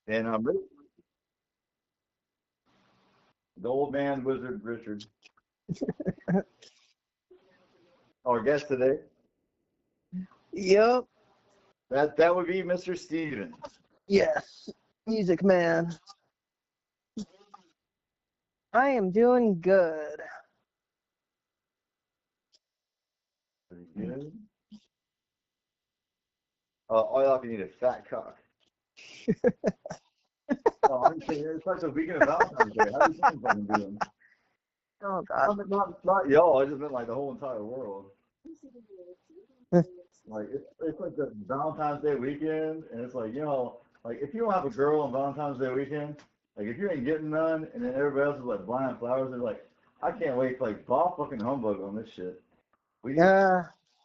And the old man wizard Richard, our guest today. Yup. That would be Mr. Stevens. Yes. Music man. I am doing good. Pretty good. All y'all can eat a fat cock. Oh, I'm saying it's like the weekend of Valentine's Day. How do you think fucking doing? Oh God. Not y'all. I just meant like the whole entire world. Like it's like the Valentine's Day weekend, and it's like like if you don't have a girl on Valentine's Day weekend, like if you ain't getting none, and then everybody else is like buying flowers, they're like, I can't wait. Like Bob fucking humbug on this shit. We Uh,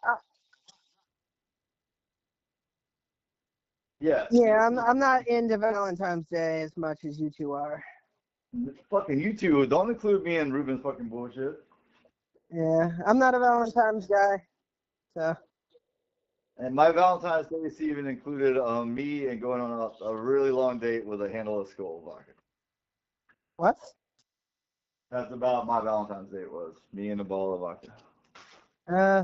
uh, yeah, yeah, I'm not into Valentine's Day as much as you two are. fucking you two. Don't include me in Ruben's fucking bullshit. Yeah, I'm not a Valentine's guy. So And my Valentine's Day even included me and going on a really long date with a handle of Skull vodka. what? That's about my Valentine's Day was me and a ball of vodka.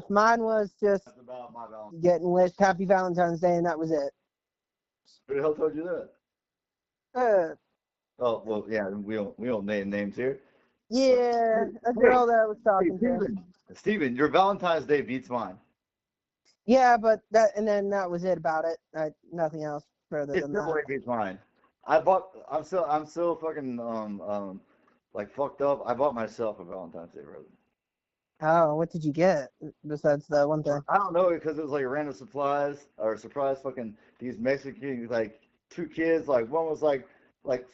Mine was just That's about my Valentine's. getting wished Happy Valentine's Day, and that was it. Who the hell told you that? Uh, Oh well, yeah, we don't name names here. yeah, a Hey, girl that I was hey, talking to. Steven, your Valentine's Day beats mine. Yeah, but and then that was it about it. Nothing else further It than definitely that. beats mine. I'm still fucking like fucked up. I bought myself a Valentine's Day present. Oh, what did you get besides the one thing? I don't know because it was like random supplies or surprise fucking these Mexican like two kids. Like one was like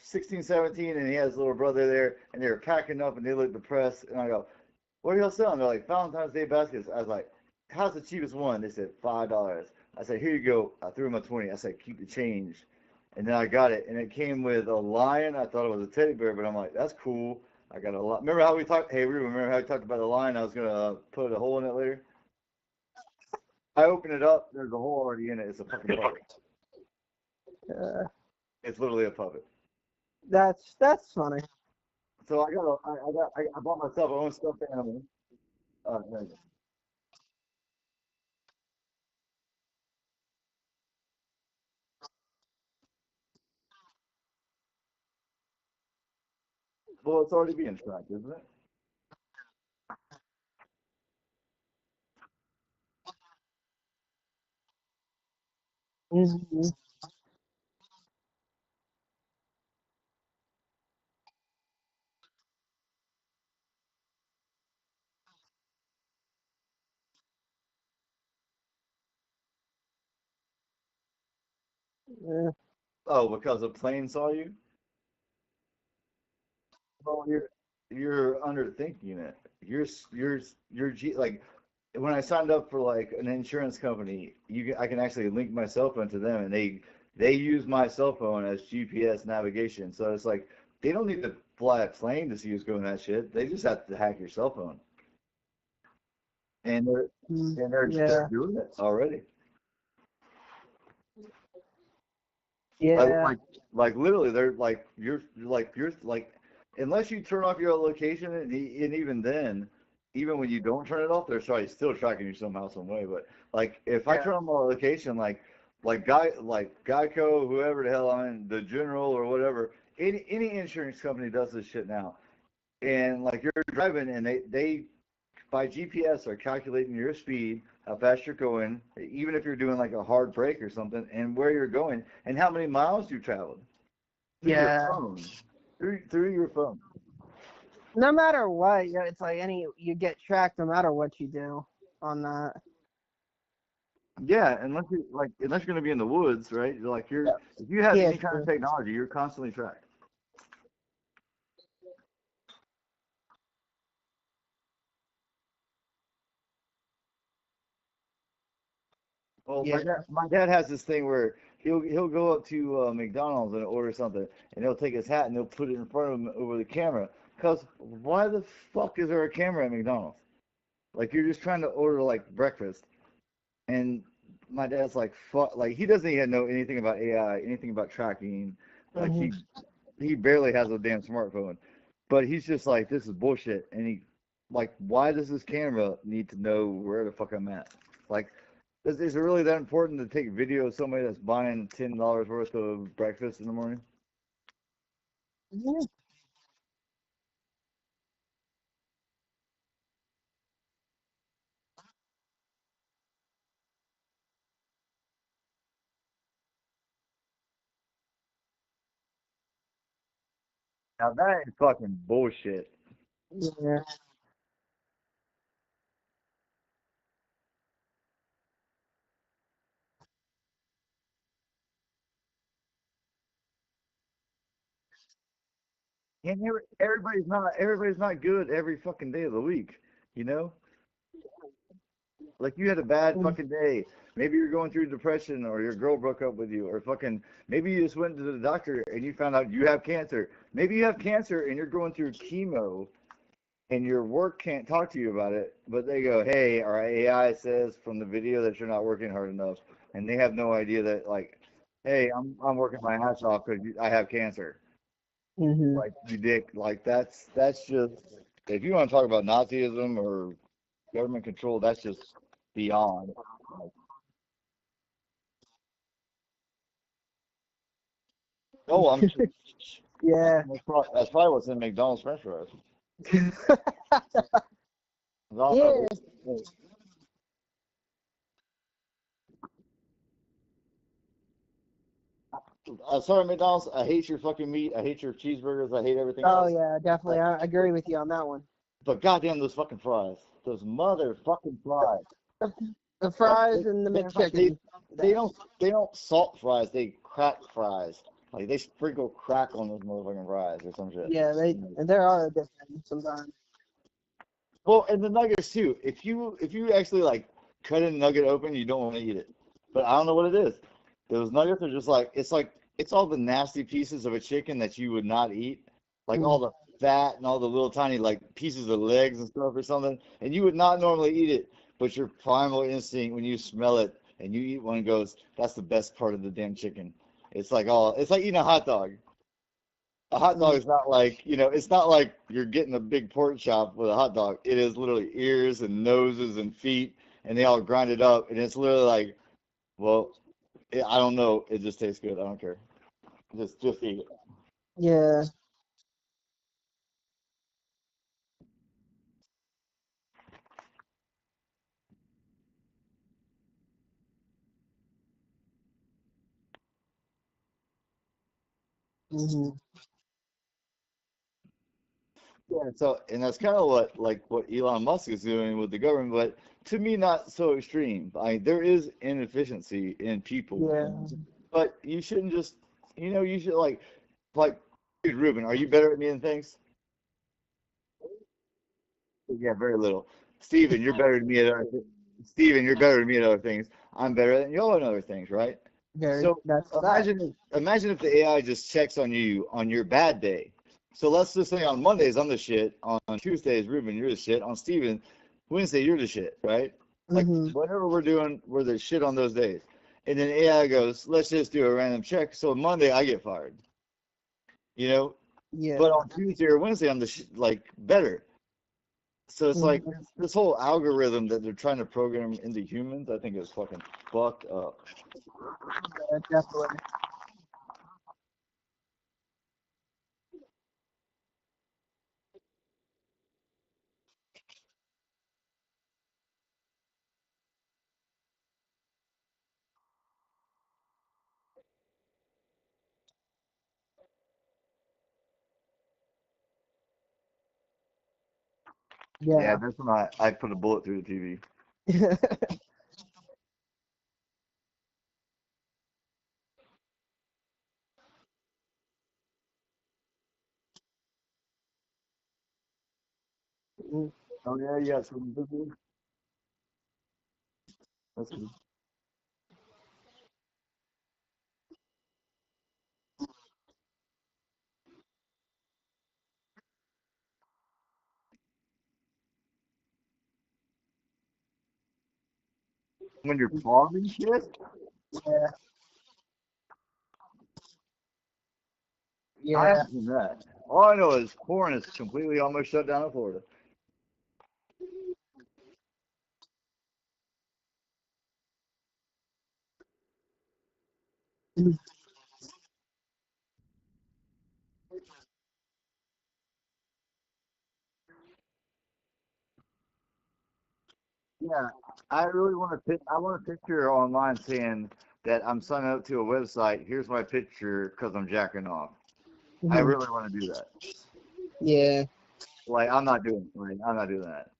16, 17, and he has his little brother there, and they were packing up and they looked depressed. And I go, "What are y'all selling?" They're like Valentine's Day baskets. I was like, "How's the cheapest one?" They said $5. I said, "Here you go." I threw him a 20. I said, "Keep the change." And then I got it, and it came with a lion. I thought it was a teddy bear, but I'm like, "That's cool." I got a lot. Remember how we talked? Hey, Ruben, remember how we talked about the lion? I was gonna put a hole in it later. I open it up. There's a hole already in it. It's a fucking puppet. Uh, It's literally a puppet. that's funny. So I bought myself a own stuffed animal. There you go. Well, it's already being tracked, isn't it? Mhm. Yeah. Oh, because a plane saw you? Well, you're underthinking it. Like when I signed up for like an insurance company, I can actually link my cell phone to them, and they use my cell phone as GPS navigation. So it's like they don't need to fly a plane to see who's doing that shit. They just have to hack your cell phone, and they're Yeah. doing it already. Like Yeah. like like literally, they're like you're like unless you turn off your location, and even then, even when you don't turn it off, they're sorry still tracking you somehow, some way. But like if I Yeah. turn on my location, like Geico, whoever the hell I'm in, the General or whatever, any insurance company does this shit now. And like you're driving, and they by GPS are calculating your speed, how fast you're going, even if you're doing like a hard break or something, and where you're going, and how many miles you traveled through your Yeah. phone, through your phone. No matter what, yeah, it's like you get tracked no matter what you do on that. Yeah, unless you're gonna be in the woods, right? If you have Yeah. any kind of True. technology, you're constantly tracked. Well, Yeah. my dad has this thing where he'll go up to McDonald's and order something, and he'll take his hat and he'll put it in front of him over the camera. Cause why the fuck is there a camera at McDonald's? Like you're just trying to order like breakfast, and my dad's like fuck, like he doesn't even know anything about AI, anything about tracking, Like Mhm. he barely has a damn smartphone, but he's just like, this is bullshit. And he like, why does this camera need to know where the fuck I'm at? Like, is it really that important to take video of somebody that's buying $10 worth of breakfast in the morning? Yeah. Now that is fucking bullshit. Yeah. And everybody's not good every fucking day of the week, you know? Like you had a bad Mm. fucking day. Maybe you're going through depression or your girl broke up with you or fucking maybe you just went to the doctor and you found out you have cancer. Maybe you have cancer and you're going through chemo and your work can't talk to you about it, but they go, "Hey, our AI says from the video that you're not working hard enough." And they have no idea that like, "Hey, I'm working my ass off cuz I have cancer." Mhm. Like you dick, like that's just if you want to talk about Nazism or government control, that's just beyond. Like, oh, I'm sure Yeah. that's probably what's in McDonald's French fries. Yeah. Sorry, McDonald's. I hate your fucking meat. I hate your cheeseburgers. I hate everything Oh else. yeah, definitely. But, I agree with you on that one. but goddamn those fucking fries. Those motherfucking fries. The What? fries and the Matter of fact, they McChicken. they That. don't they don't salt fries. They crack fries. Like they sprinkle crack on those motherfucking fries or some shit. Yeah, there are different sometimes. Well, and the nuggets too. If you actually like cut a nugget open, you don't want to eat it. But I don't know what it is. Those nuggets are just like it's all the nasty pieces of a chicken that you would not eat, like all Mm. the fat and all the little tiny like pieces of legs and stuff or something, and you would not normally eat it. But your primal instinct when you smell it and you eat one goes, that's the best part of the damn chicken. It's like eating a hot dog. A hot dog Mm. is not like, it's not like you're getting a big pork chop with a hot dog. It is literally ears and noses and feet, and they all grind it up, and it's literally like, well, I don't know. It just tastes good. I don't care. Just eat it. Yeah. Mhm. Yeah. So, and that's kind of what Elon Musk is doing with the government, but to me, not so extreme. There is inefficiency in people, Yeah. but you shouldn't just, you should like, dude, Ruben, are you better at me than things? Yeah, very little. Steven, you're better than me at Steven, you're better than me at other things. I'm better than you at other things, right? Very. So That's a fact. imagine if the AI just checks on you on your bad day. So let's just say on Mondays I'm the shit, on Tuesdays Ruben you're the shit, on Steven Wednesday you're the shit, right? Like Mhm. whatever we're doing, we're the shit on those days. And then AI goes, let's just do a random check. So Monday I get fired, you know, but Yeah. on Tuesday or Wednesday I'm like better. So it's like Mhm. this whole algorithm that they're trying to program into humans, I think is fucking fucked up. Yeah, definitely. Yeah, Yeah. that's when I put a bullet through the TV. Mm. Oh yeah, yeah. So that's good. When you're farming shit, Yeah. I Yeah. haven't seen that. All I know is porn is completely almost shut down in Florida. Yeah, I really want to I want a picture online saying that I'm signing up to a website. Here's my picture because I'm jacking off. I Mhm. really want to do that. Yeah. Like I'm not doing. Like I'm not doing that.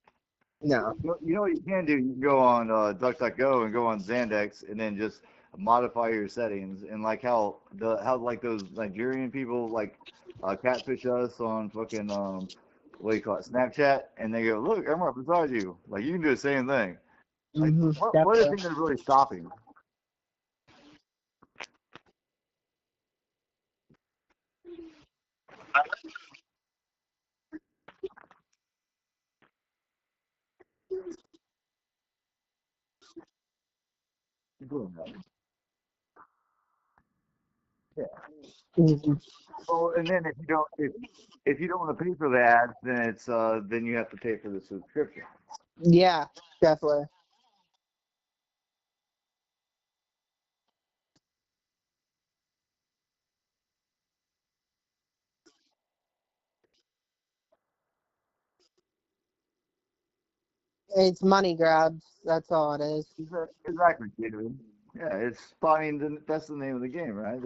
No. You know what you can do? You can go on DuckDuckGo and go on Zandex and then just modify your settings and like how like those Nigerian people like catfish us on fucking what do you call it, Snapchat, and they go, look, I'm right beside you. Like you can do the same thing. Like what are the Definitely. things that are really stopping? You doing that? Yeah. Mhm. Well, and then if you don't want to pay for the ads, then it's then you have to pay for the subscription. Yeah. Definitely. It's money grabs. That's all it is. Exactly, dude. Yeah, it's. I mean, that's the name of the game, right?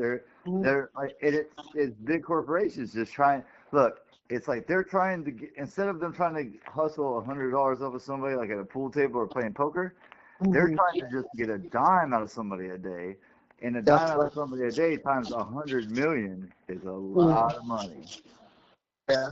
Mhm. They're like it's big corporations just trying. Look, it's like they're trying to get instead of them trying to hustle $100 off of somebody like at a pool table or playing poker, they're Mhm. trying to just get a dime out of somebody a day, and a dime out Definitely. of somebody a day times 100 million is a Mhm. lot of money. Yeah.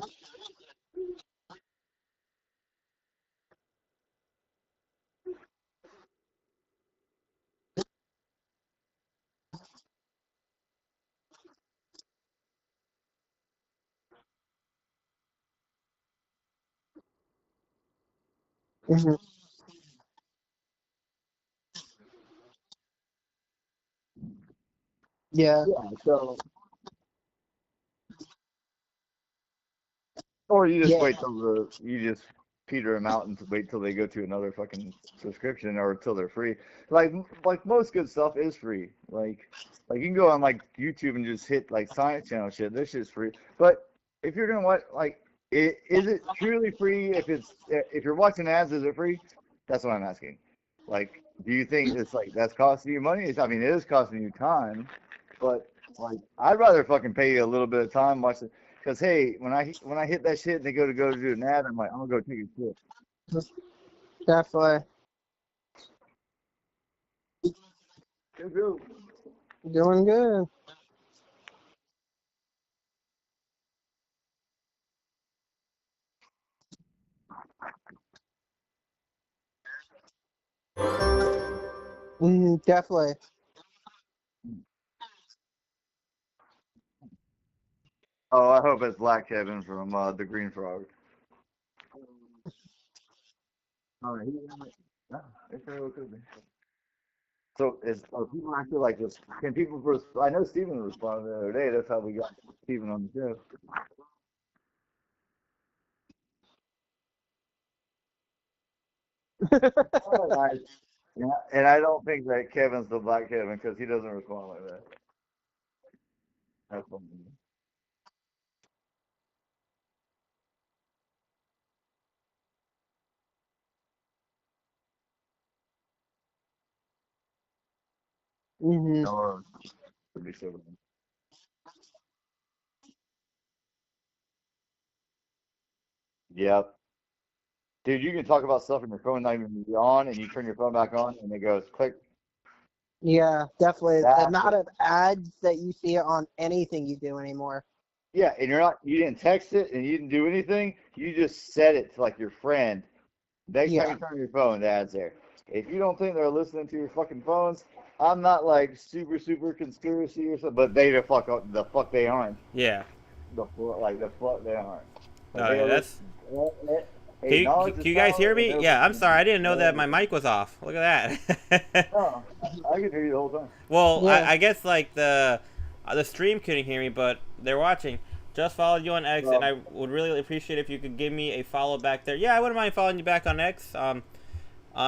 Mhm. Yeah. Yeah, so or you just Yeah. wait till you just peter them out and wait till they go to another fucking subscription or until they're free. Like most good stuff is free. Like you can go on like YouTube and just hit like Science Channel shit. This shit's free. But if you're gonna watch like is it truly free if you're watching ads, is it free? That's what I'm asking. Like, do you think it's like that's costing you money? I mean, it is costing you time, but like I'd rather fucking pay you a little bit of time watch it. Cause hey, when I hit that shit and they go to do an ad, I'm like, I'm gonna go take a shit. Definitely. Go go. Doing good. Definitely. Oh, I hope it's Black Kevin from the Green Frog. Oh, yeah, it very well could be. So is are people actually like this? Can people? I know Steven responded the other day. That's how we got Steven on the show. Oh, nice. Yeah, and I don't think that Kevin's the Black Kevin because he doesn't respond like that. That's funny. Mhm. Or would be so. Yep. Dude, you can talk about stuff in your phone not even be on, and you turn your phone back on, and it goes click. Yeah, definitely. The That's amount it. of ads that you see on anything you do anymore. Yeah, and you didn't text it, and you didn't do anything. You just said it to like your friend. Next time Yeah. you turn your phone, the ad's there. If you don't think they're listening to your fucking phones, I'm not like super conspiracy or something, but the fuck they aren't. Yeah. The fuck they aren't. Like No, they yeah, are that's. listening. Hey, knowledge Can is you guys power, hear and me? they're Yeah, I'm sorry. listening. I didn't know that my Hey, mic was off. Look at that. no, I can hear you the whole time. Well, Yeah. I guess like The stream couldn't hear me, but they're watching. Just followed you on X, and I would really appreciate if you could give me a follow back there. Yeah, I wouldn't mind following you back on X. Do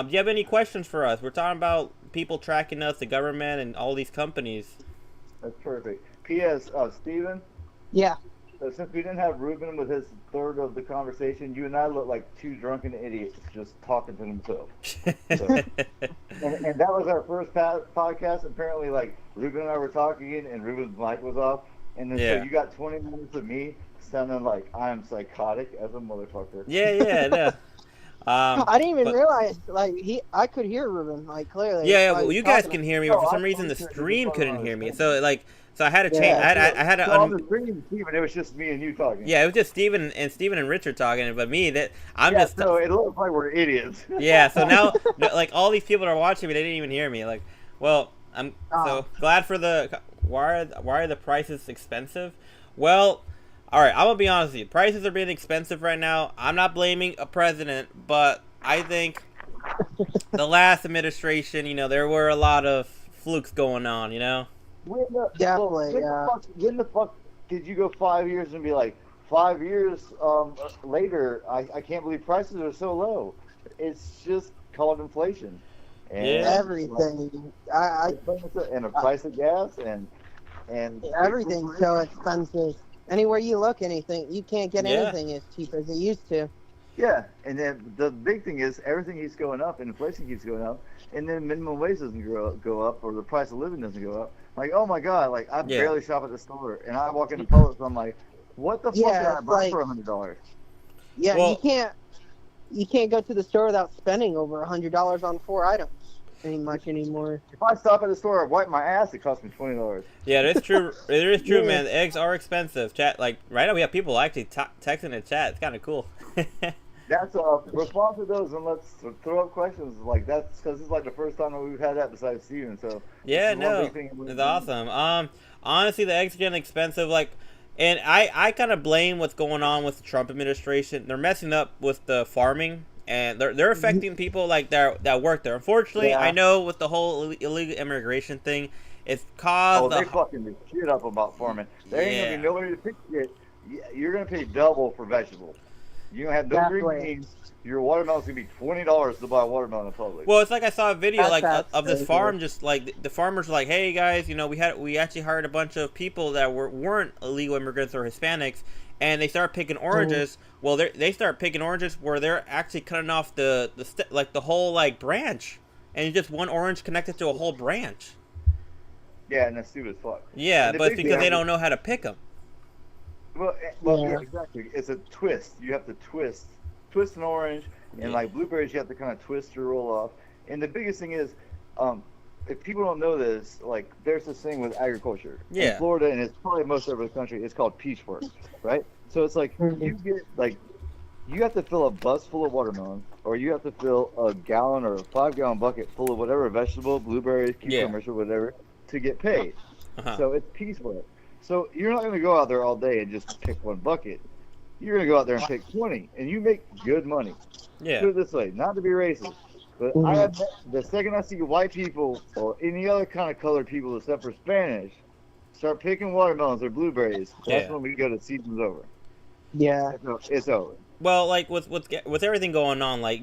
you have any questions for us? We're talking about people tracking us, the government, and all these companies. That's perfect. P.S. Steven, Yeah. since we didn't have Ruben with his third of the conversation, you and I look like two drunken idiots just talking to themselves. So, and that was our first podcast. Apparently, like, Ruben and I were talking, and Ruben's mic was off. And then so you got 20 minutes of me sounding like I'm psychotic as a motherfucker. Yeah. I didn't even realize, like, I could hear Ruben, like, clearly. Yeah. Well, you guys can hear me, but for some reason the stream couldn't hear me. So I had to change. I had to. On the stream, Steven, it was just me and you talking. Yeah, it was just Steven and Richard talking, but me So it looks like we're idiots. Yeah. So now, like, all these people are watching me, they didn't even hear me. Like, well, I'm so glad for the. Why are the prices expensive? Well, all right, I'm gonna be honest with you. Prices are being expensive right now. I'm not blaming a president, but I think the last administration, there were a lot of flukes going on. Definitely. When the fuck did you go 5 years and be like, 5 years later, I can't believe prices are so low? It's just called inflation. And everything. And the price of gas and everything's so expensive. Anywhere you look, you can't get anything as cheap as it used to. Yeah, and then the big thing is everything keeps going up, and inflation keeps going up, and then minimum wage doesn't go up, or the price of living doesn't go up. Like, oh my god, like I barely shop at the store, and I walk into Publix, I'm like, what the fuck did I buy for $100? Yeah, well, you can't go to the store without spending over $100 on 4 items anymore. If I stop at the store and wipe my ass, it costs me $20. Yeah, it is true. It is true, man. The eggs are expensive. Chat, like right now, we have people actually texting the chat. It's kind of cool. That's respond to those and let's throw up questions. Like that's because it's like the first time that we've had that besides Steven. So yeah, no, it's awesome. Honestly, the eggs are getting expensive. Like, and I kind of blame what's going on with the Trump administration. They're messing up with the farming. And they're affecting people like that work there. Unfortunately, I know with the whole illegal immigration thing, it's caused. They fucking the shit up about farming. There ain't gonna be nobody to pick it. You're gonna pay double for vegetables. You don't have no green beans. Your watermelon's gonna be $20 to buy a watermelon in public. Well, it's like I saw a video of this farm. Just like the farmers were like, "Hey guys, we actually hired a bunch of people that weren't illegal immigrants or Hispanics." And they start picking oranges. Well, they start picking oranges where they're actually cutting off the whole like branch, and just one orange connected to a whole branch. Yeah, and that's stupid as fuck. Yeah, but it's because they don't know how to pick them. Well, yeah, exactly. It's a twist. You have to twist an orange, and like blueberries, you have to kind of twist or roll off. And the biggest thing is, if people don't know this, like there's this thing with agriculture in Florida, and it's probably most over the country. It's called piecework, right? So it's like you have to fill a bus full of watermelon, or you have to fill a gallon or a 5-gallon bucket full of whatever vegetable, blueberries, cucumbers, or whatever to get paid. So it's piecework. So you're not going to go out there all day and just pick one bucket. You're going to go out there and pick 20, and you make good money. Yeah. Put it this way, not to be racist. But the second I see white people or any other kind of colored people except for Spanish start picking watermelons or blueberries, that's when we go to season's over. Yeah. It's over. Well, like with everything going on, like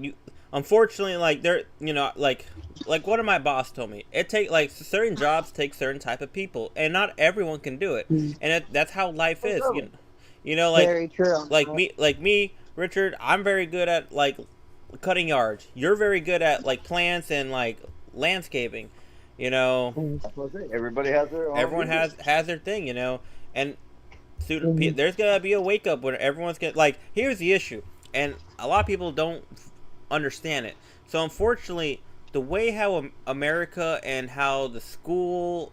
unfortunately, like there, like one of my boss told me, it take like certain jobs take certain type of people, and not everyone can do it, and that's how life is. Like very true. Like me, Richard, I'm very good at like cutting yards. You're very good at like plants and like landscaping. Everybody has their own. Everyone has their thing, and there's gonna be a wake up when everyone's gonna like. Here's the issue, and a lot of people don't understand it. So unfortunately, the way how America and how the schooling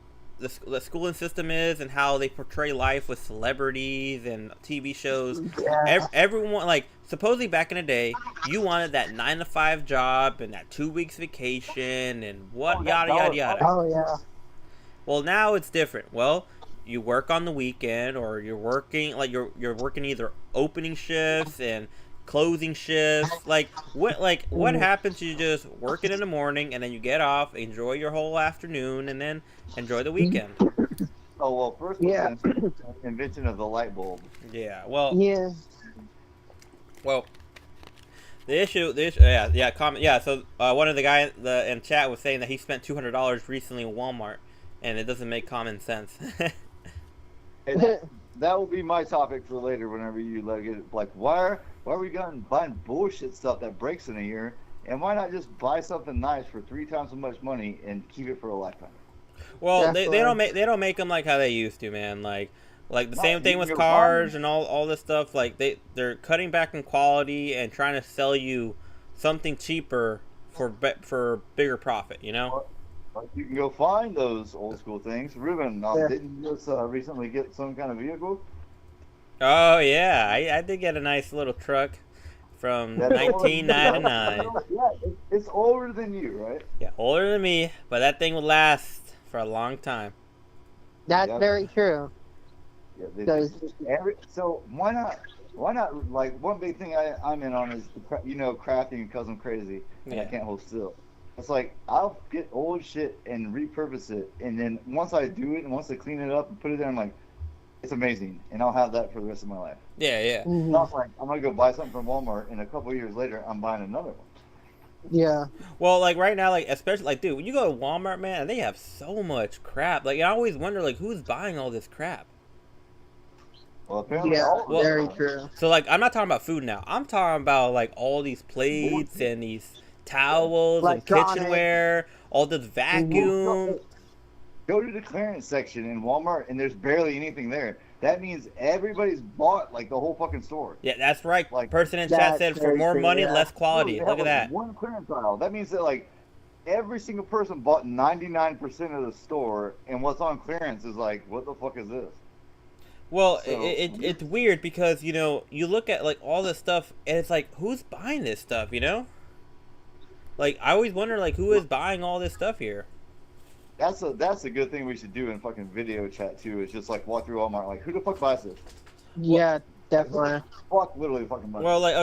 system is, and how they portray life with celebrities and TV shows, everyone like supposedly back in the day, you wanted that 9-to-5 job and that 2 weeks vacation and yada yada. Oh yeah. Well, now it's different. Well, you work on the weekend, or you're working you're working either opening shifts and closing shifts. What happens to you just working in the morning and then you get off, enjoy your whole afternoon, and then enjoy the weekend? Oh well, first was the invention of the light bulb. Yeah. Well. Yeah. Well. The issue, comment, yeah. So one of the guy in chat was saying that he spent $200 recently in Walmart, and it doesn't make common sense. And that will be my topic for later. Whenever you like, why are we going buying bullshit stuff that breaks in a year, and why not just buy something nice for 3 times as much money and keep it for a lifetime? Well, they don't make them like how they used to, man. Like the same thing with cars and all this stuff. Like they're cutting back in quality and trying to sell you something cheaper for bigger profit. You know. Well, you can go find those old school things. Ruben, didn't you just recently get some kind of vehicle? Oh yeah, I did get a nice little truck from 1999. Yeah, it's older than you, right? Yeah, older than me, but that thing would last for a long time. That's very true. Yeah, so why not? Like, one big thing I'm in on is crafting because I'm crazy and I can't hold still. It's like, I'll get old shit and repurpose it, and then once I do it and once I clean it up and put it there, I'm like, it's amazing, and I'll have that for the rest of my life. Yeah. It's not like I'm gonna go buy something from Walmart and a couple of years later I'm buying another one. Yeah. Well, like right now, like especially like, dude, when you go to Walmart, man, they have so much crap. Like I always wonder, like, who's buying all this crap? Well, apparently, very true. So like, I'm not talking about food now. I'm talking about like all these plates and these towels and kitchenware, all this vacuum. Go to the clearance section in Walmart, and there's barely anything there. That means everybody's bought like the whole fucking store. Yeah, that's right. Like, person in chat said, for more money, less quality. Look at that. One clearance aisle. That means that like every single person bought 99% of the store, and what's on clearance is like, what the fuck is this? Well, it's weird because, you know, you look at like all this stuff, and it's like, who's buying this stuff? You know, like I always wonder, like, who is buying all this stuff here? That's a good thing we should do in fucking video chat too. Is just like walk through Walmart, like, who the fuck buys this? Yeah, definitely. Fuck, literally fucking buys. Well, like,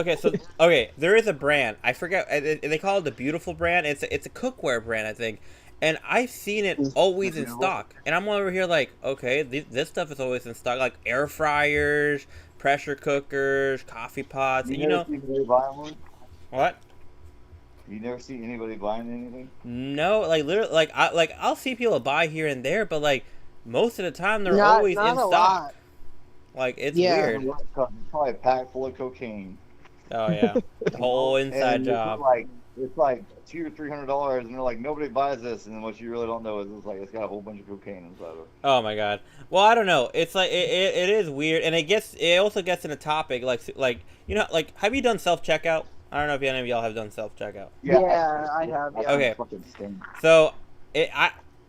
okay, there is a brand. I forget. They call it the Beautiful brand. It's a cookware brand, I think. And I've seen it always in stock. And I'm over here like, okay, this stuff is always in stock. Like air fryers, pressure cookers, coffee pots. You know. What? You never see anybody buying anything? No, like literally, I'll see people buy here and there, but like most of the time they're always in stock. Lot. Like it's weird. It's probably a pack full of cocaine. Oh yeah, the whole inside job. It's like $200 or $300, and they're like, nobody buys this, and then what you really don't know is it's got a whole bunch of cocaine inside of it. Oh my god. Well, I don't know. It's like it is weird, and it also gets in a topic like you know, like, have you done self checkout? I don't know if any of y'all have done self checkout. Yeah, I have. Yeah. Okay. So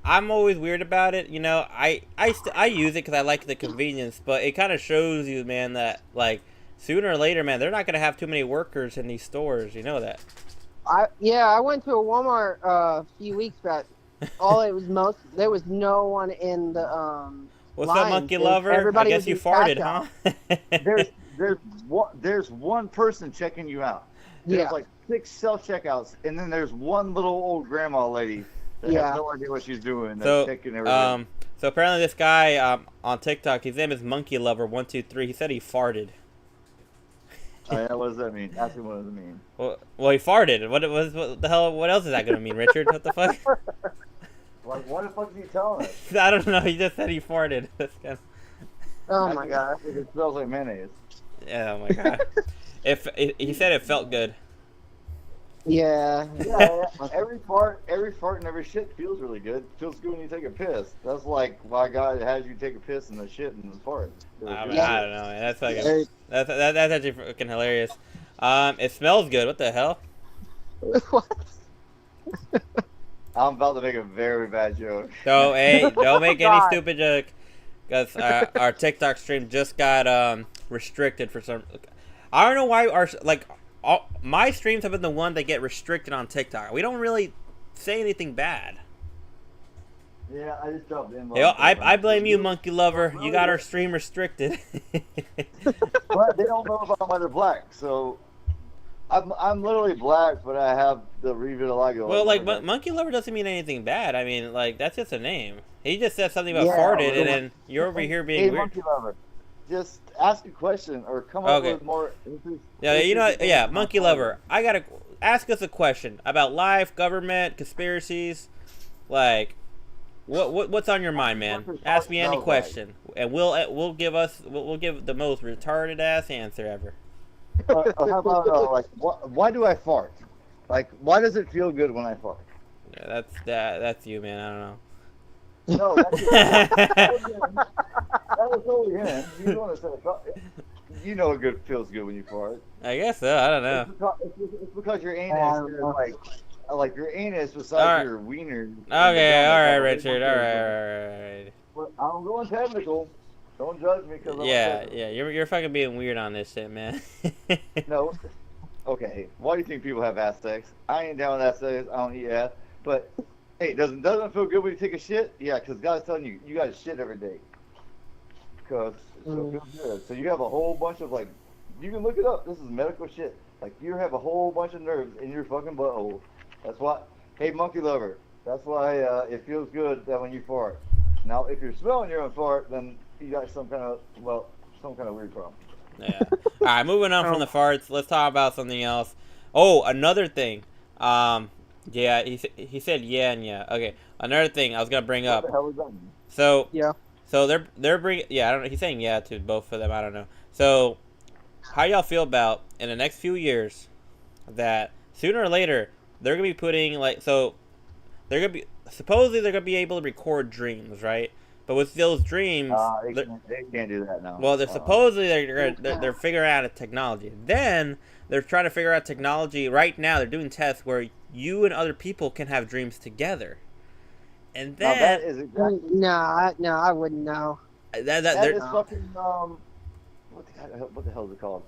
I'm always weird about it. You know, I use it because I like the convenience, but it kind of shows you, man, that like sooner or later, man, they're not gonna have too many workers in these stores. You know that. I went to a Walmart a few weeks back. There was no one in the What's up, monkey lover? I guess you farted, huh? There's one person checking you out. There's like 6 self-checkouts, and then there's one little old grandma lady that has no idea what she's doing. That's checking everything. So apparently this guy on TikTok, his name is Monkey Lover 123. He said he farted. Oh, yeah, what does that mean? Ask him what does it mean. Well, he farted. What the hell? What else is that gonna mean, Richard? What the fuck? Like, what the fuck is he telling us? I don't know. He just said he farted. Oh my god! It smells like mayonnaise. Yeah, oh my god. He said it felt good. Yeah. Every fart and every shit feels really good. Feels good when you take a piss. That's like why God has you take a piss and the shit and the fart. I don't know, man. That's fucking. That's actually fucking hilarious. It smells good. What the hell? What? I'm about to make a very bad joke. So hey, don't make any stupid joke, because our TikTok stream just got restricted for some. I don't know why my streams have been the one that get restricted on TikTok. We don't really say anything bad. Yeah, I just dropped in. Yo, I blame you, monkey lover. You got our stream restricted. But they don't know if I'm either black, so. I'm literally black, but I have the revitiligo. Well, like monkey lover doesn't mean anything bad. I mean, like that's just a name. He just said something about Yeah, farted, well, and then you're over here being hey, weird. monkey lover, just ask a question or come up Okay. with more. Yeah, you know what? Yeah, monkey lover. I gotta ask us a question about life, government, conspiracies. Like, what's on your mind, man? Ask me any question, and we'll give the most retarded ass answer ever. How about like why do I fart? Like, why does it feel good when I fart? Yeah, that's you, man. I don't know. No, that was totally him. You don't understand. You know it feels good when you fart. I guess so. I don't know. It's because your anus is like your anus beside your wiener. Okay, all right, Richard. All right. I'm going technical. Don't judge me because yeah. You're fucking being weird on this shit, man. No. Okay. Why do you think people have ass sex? I ain't down with ass sex. I don't eat ass. But hey, doesn't it feel good when you take a shit? Yeah, because God's telling you got to shit every day. Because it feels good. So you have a whole bunch of you can look it up. This is medical shit. Like you have a whole bunch of nerves in your fucking butthole. That's why. Hey, monkey lover. That's why it feels good that when you fart. Now, if you're smelling your own fart, then you got some kind of weird problem. Yeah. All right, moving on from the farts. Let's talk about something else. Oh, another thing. Yeah, he said yeah and yeah. Okay, another thing I was gonna bring up. What the hell is that? So yeah. So they're bringing I don't know. He's saying yeah to both of them. I don't know. So how y'all feel about in the next few years that sooner or later they're gonna be putting they're gonna be supposedly they're gonna be able to record dreams, right? But with those dreams, they can't do that now. Well, they're supposedly they're figuring out a technology. Then they're trying to figure out technology. Right now, they're doing tests where you and other people can have dreams together. And then that is exactly no, I wouldn't know. That is fucking what the hell is it called?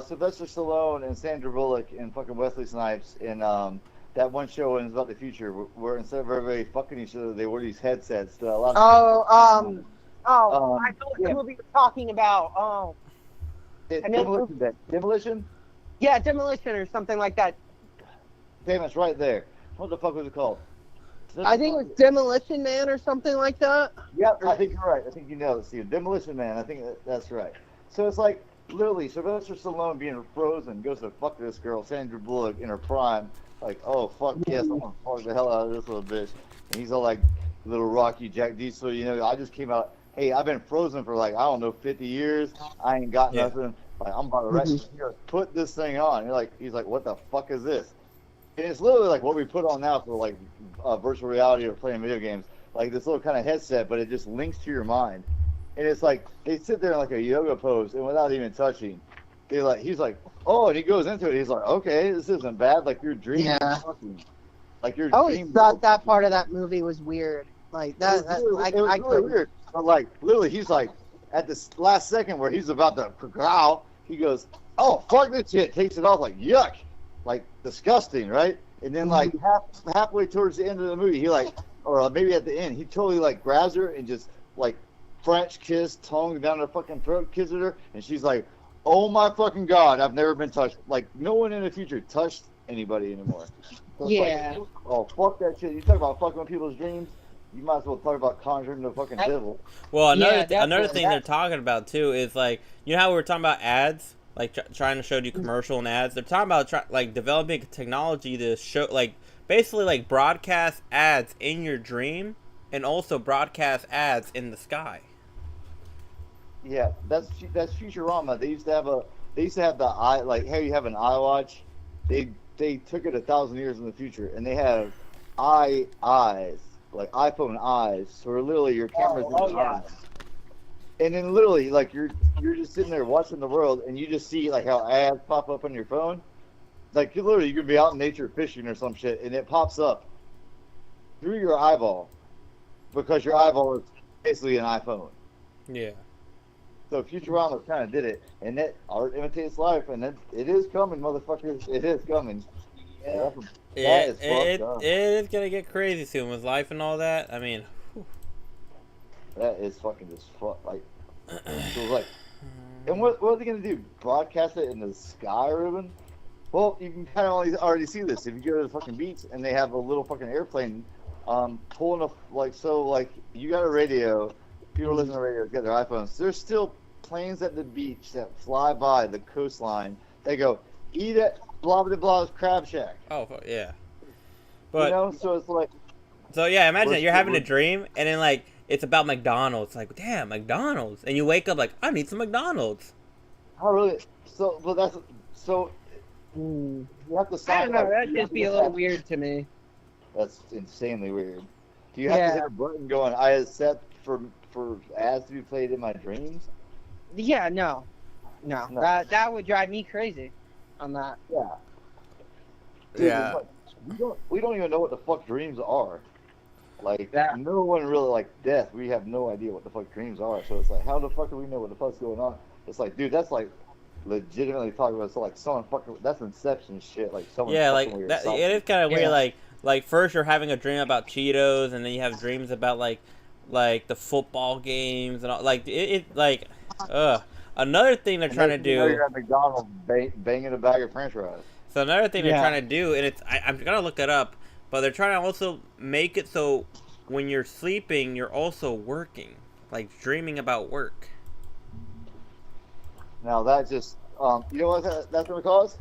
Sylvester Stallone and Sandra Bullock and fucking Wesley Snipes in that one show and it's about the future where instead of everybody fucking each other, they wear these headsets. I know what the movie you're talking about. Demolition? Yeah, Demolition or something like that. Damn, it's right there. What the fuck was it called? I think it was Demolition Man or something like that. Yep, I think you're right. I think you nailed it, Steve. Demolition Man. I think that's right. So it's like literally Sylvester Stallone being frozen goes to fuck this girl, Sandra Bullock, in her prime. Like, oh fuck yes, I'm gonna fuck the hell out of this little bitch. And he's all like, little Rocky Jack Diesel. I just came out. Hey, I've been frozen for 50 years. I ain't got nothing. Like I'm about to wreck. Put this thing on. He's like, what the fuck is this? And it's literally like what we put on now for virtual reality or playing video games, like this little kind of headset, but it just links to your mind. And it's like they sit there in like a yoga pose and without even touching, he's like, oh, and he goes into it. He's like, okay, this isn't bad. Like your dream. Yeah. Like your. I always thought that part of that movie was weird. Like that. It was really weird. But literally, he's like at this last second where he's about to growl, he goes, oh fuck this shit, takes it off like yuck. Like disgusting, right? And then halfway towards the end of the movie, or maybe at the end, he totally grabs her and just French kiss, tongue down her fucking throat, kisses her, and she's like, "Oh my fucking god, I've never been touched." Like no one in the future touched anybody anymore. So yeah. Oh fuck that shit! You talk about fucking with people's dreams. You might as well talk about conjuring the fucking devil. Well, another thing they're talking about too is you know how we were talking about ads. Trying to show you commercial and ads. They're talking about developing technology to show basically broadcast ads in your dream and also broadcast ads in the sky. Yeah, that's Futurama. They used to have the eye hey, you have an iWatch. They took it 1,000 years in the future and they have eyes like iPhone eyes. So literally your camera's in the eye. And then literally, you're just sitting there watching the world, and you just see how ads pop up on your phone. You could be out in nature fishing or some shit, and it pops up through your eyeball because your eyeball is basically an iPhone. Yeah. So Futurama kind of did it, and that art imitates life, and it is coming, motherfuckers. It is coming. Yeah. That is fucked up. It is gonna get crazy soon with life and all that. I mean. That is fucking just fuck. So and what are they gonna do? Broadcast it in the sky, Ruben? Well, you can kind of already see this if you go to the fucking beach and they have a little fucking airplane, pulling up like you got a radio. People listen to the radio, get their iPhones. There's still planes at the beach that fly by the coastline. They go, eat at blah blah blah's crab shack. Oh yeah, but so it's like. So yeah, imagine that you're having a dream and then like it's about McDonald's. Like, damn, McDonald's, and you wake up like, I need some McDonald's. Oh really? So, but that's so. You have to. I don't know. That'd just be a little weird to me. That's insanely weird. Do you have to hit a button going, I accept for ads to be played in my dreams? Yeah, no. That would drive me crazy on that. Yeah. Dude, yeah. We don't even know what the fuck dreams are. Like, no one really, like, death, we have no idea what the fuck dreams are. So it's like, how the fuck do we know what the fuck's going on? It's like, dude, that's like legitimately talking about, so like someone fucking, that's Inception shit. Like someone. Yeah, like that. It is kind of weird. Like first you're having a dream about Cheetos, and then you have dreams about like the football games and all. Like another thing they're trying to do. You're at McDonald's banging a bag of French fries. So another thing they're trying to do, and I'm gonna look it up, but they're trying to also make it so when you're sleeping, you're also working, like dreaming about work. Now that just, you know what that's gonna cause?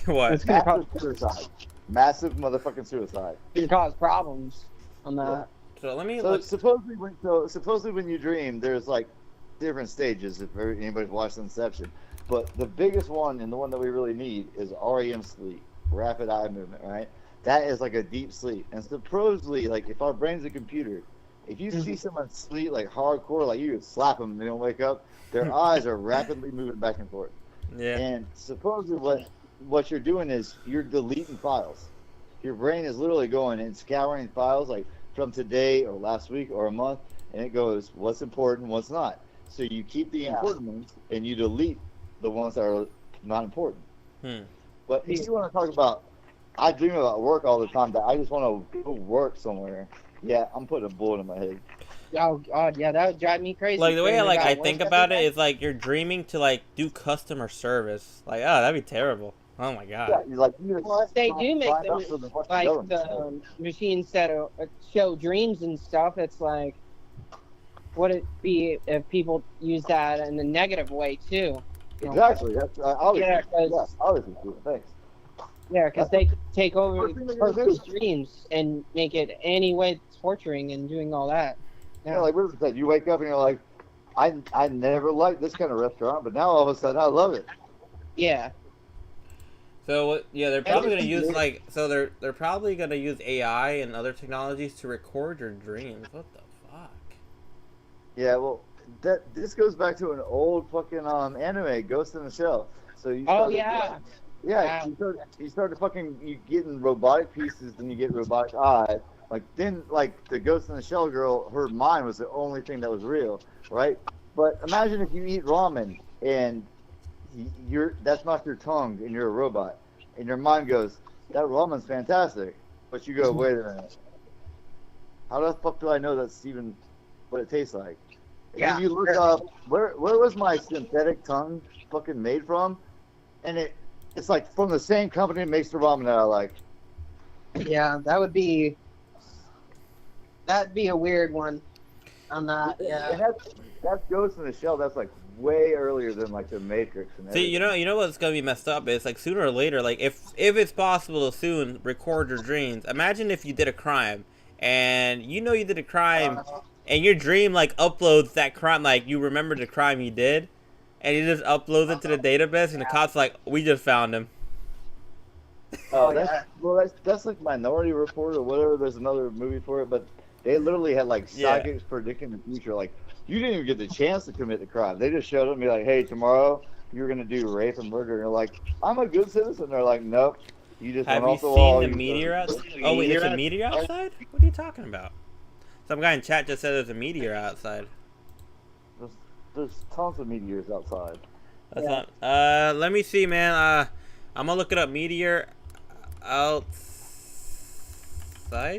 What? It's gonna cause suicide. Massive motherfucking suicide. It's gonna cause problems on that. So let me. Supposedly when you dream, there's like different stages. If anybody's watched Inception, but the biggest one and the one that we really need is REM sleep, rapid eye movement. Right? That is like a deep sleep, and supposedly, like if our brain's a computer, if you see someone sleep like hardcore, like you could slap them and they don't wake up. Their eyes are rapidly moving back and forth. Yeah. And supposedly what you're doing is you're deleting files. Your brain is literally going and scouring files like from today or last week or a month, and it goes what's important, what's not. So you keep the important ones and you delete the ones that are not important. But if you want to talk about, I dream about work all the time, that I just want to go work somewhere. Yeah, I'm putting a bullet in my head. Oh God, yeah, that would drive me crazy. Like the way I think about it is like you're dreaming to like do customer service. Like, oh, that'd be terrible. Oh my God. Yeah, well, if they do make them like the machines that show dreams and stuff, it's like, would it be if people use that in a negative way too? Exactly. That's obviously. Thanks. Yeah, because they could take over people's dreams and make it any way torturing and doing all that. Yeah, like River said, you wake up and you're like, I never liked this kind of restaurant, but now all of a sudden I love it. Yeah. So they're probably gonna use they're probably gonna use AI and other technologies to record your dreams. What the fuck? Yeah, well, this goes back to an old fucking anime, Ghost in the Shell. So you. You start you getting robotic pieces, then you get robotic eyes. Like then, like the Ghost in the Shell girl, her mind was the only thing that was real, right? But imagine if you eat ramen and that's not your tongue and you're a robot, and your mind goes, that ramen's fantastic, but you go, wait a minute, how the fuck do I know that's even what it tastes like? And then you look up where was my synthetic tongue fucking made from, and it's like from the same company that makes the ramen that I like. Yeah, that'd be a weird one on that. Yeah. And that's Ghost in the Shell. That's like way earlier than like the Matrix and everything. See, you know what's gonna be messed up is like sooner or later, like if it's possible to soon record your dreams. Imagine if you did a crime and you did a crime and your dream like uploads that crime, like you remember the crime you did, and you just uploads it to the database, and the cops like, we just found him. Oh, that's like Minority Report or whatever. There's another movie for it, but they literally had like psychics predicting the future. Like you didn't even get the chance to commit the crime. They just showed up and be like, "Hey, tomorrow you're gonna do rape and murder." And you're like, "I'm a good citizen." They're like, "Nope, you just went off the wall." Have you seen the meteor outside? Oh wait, there's a meteor outside? What are you talking about? Some guy in chat just said there's a meteor outside. There's tons of meteors outside. That's not. Let me see, man. I'm gonna look it up. Meteor outside.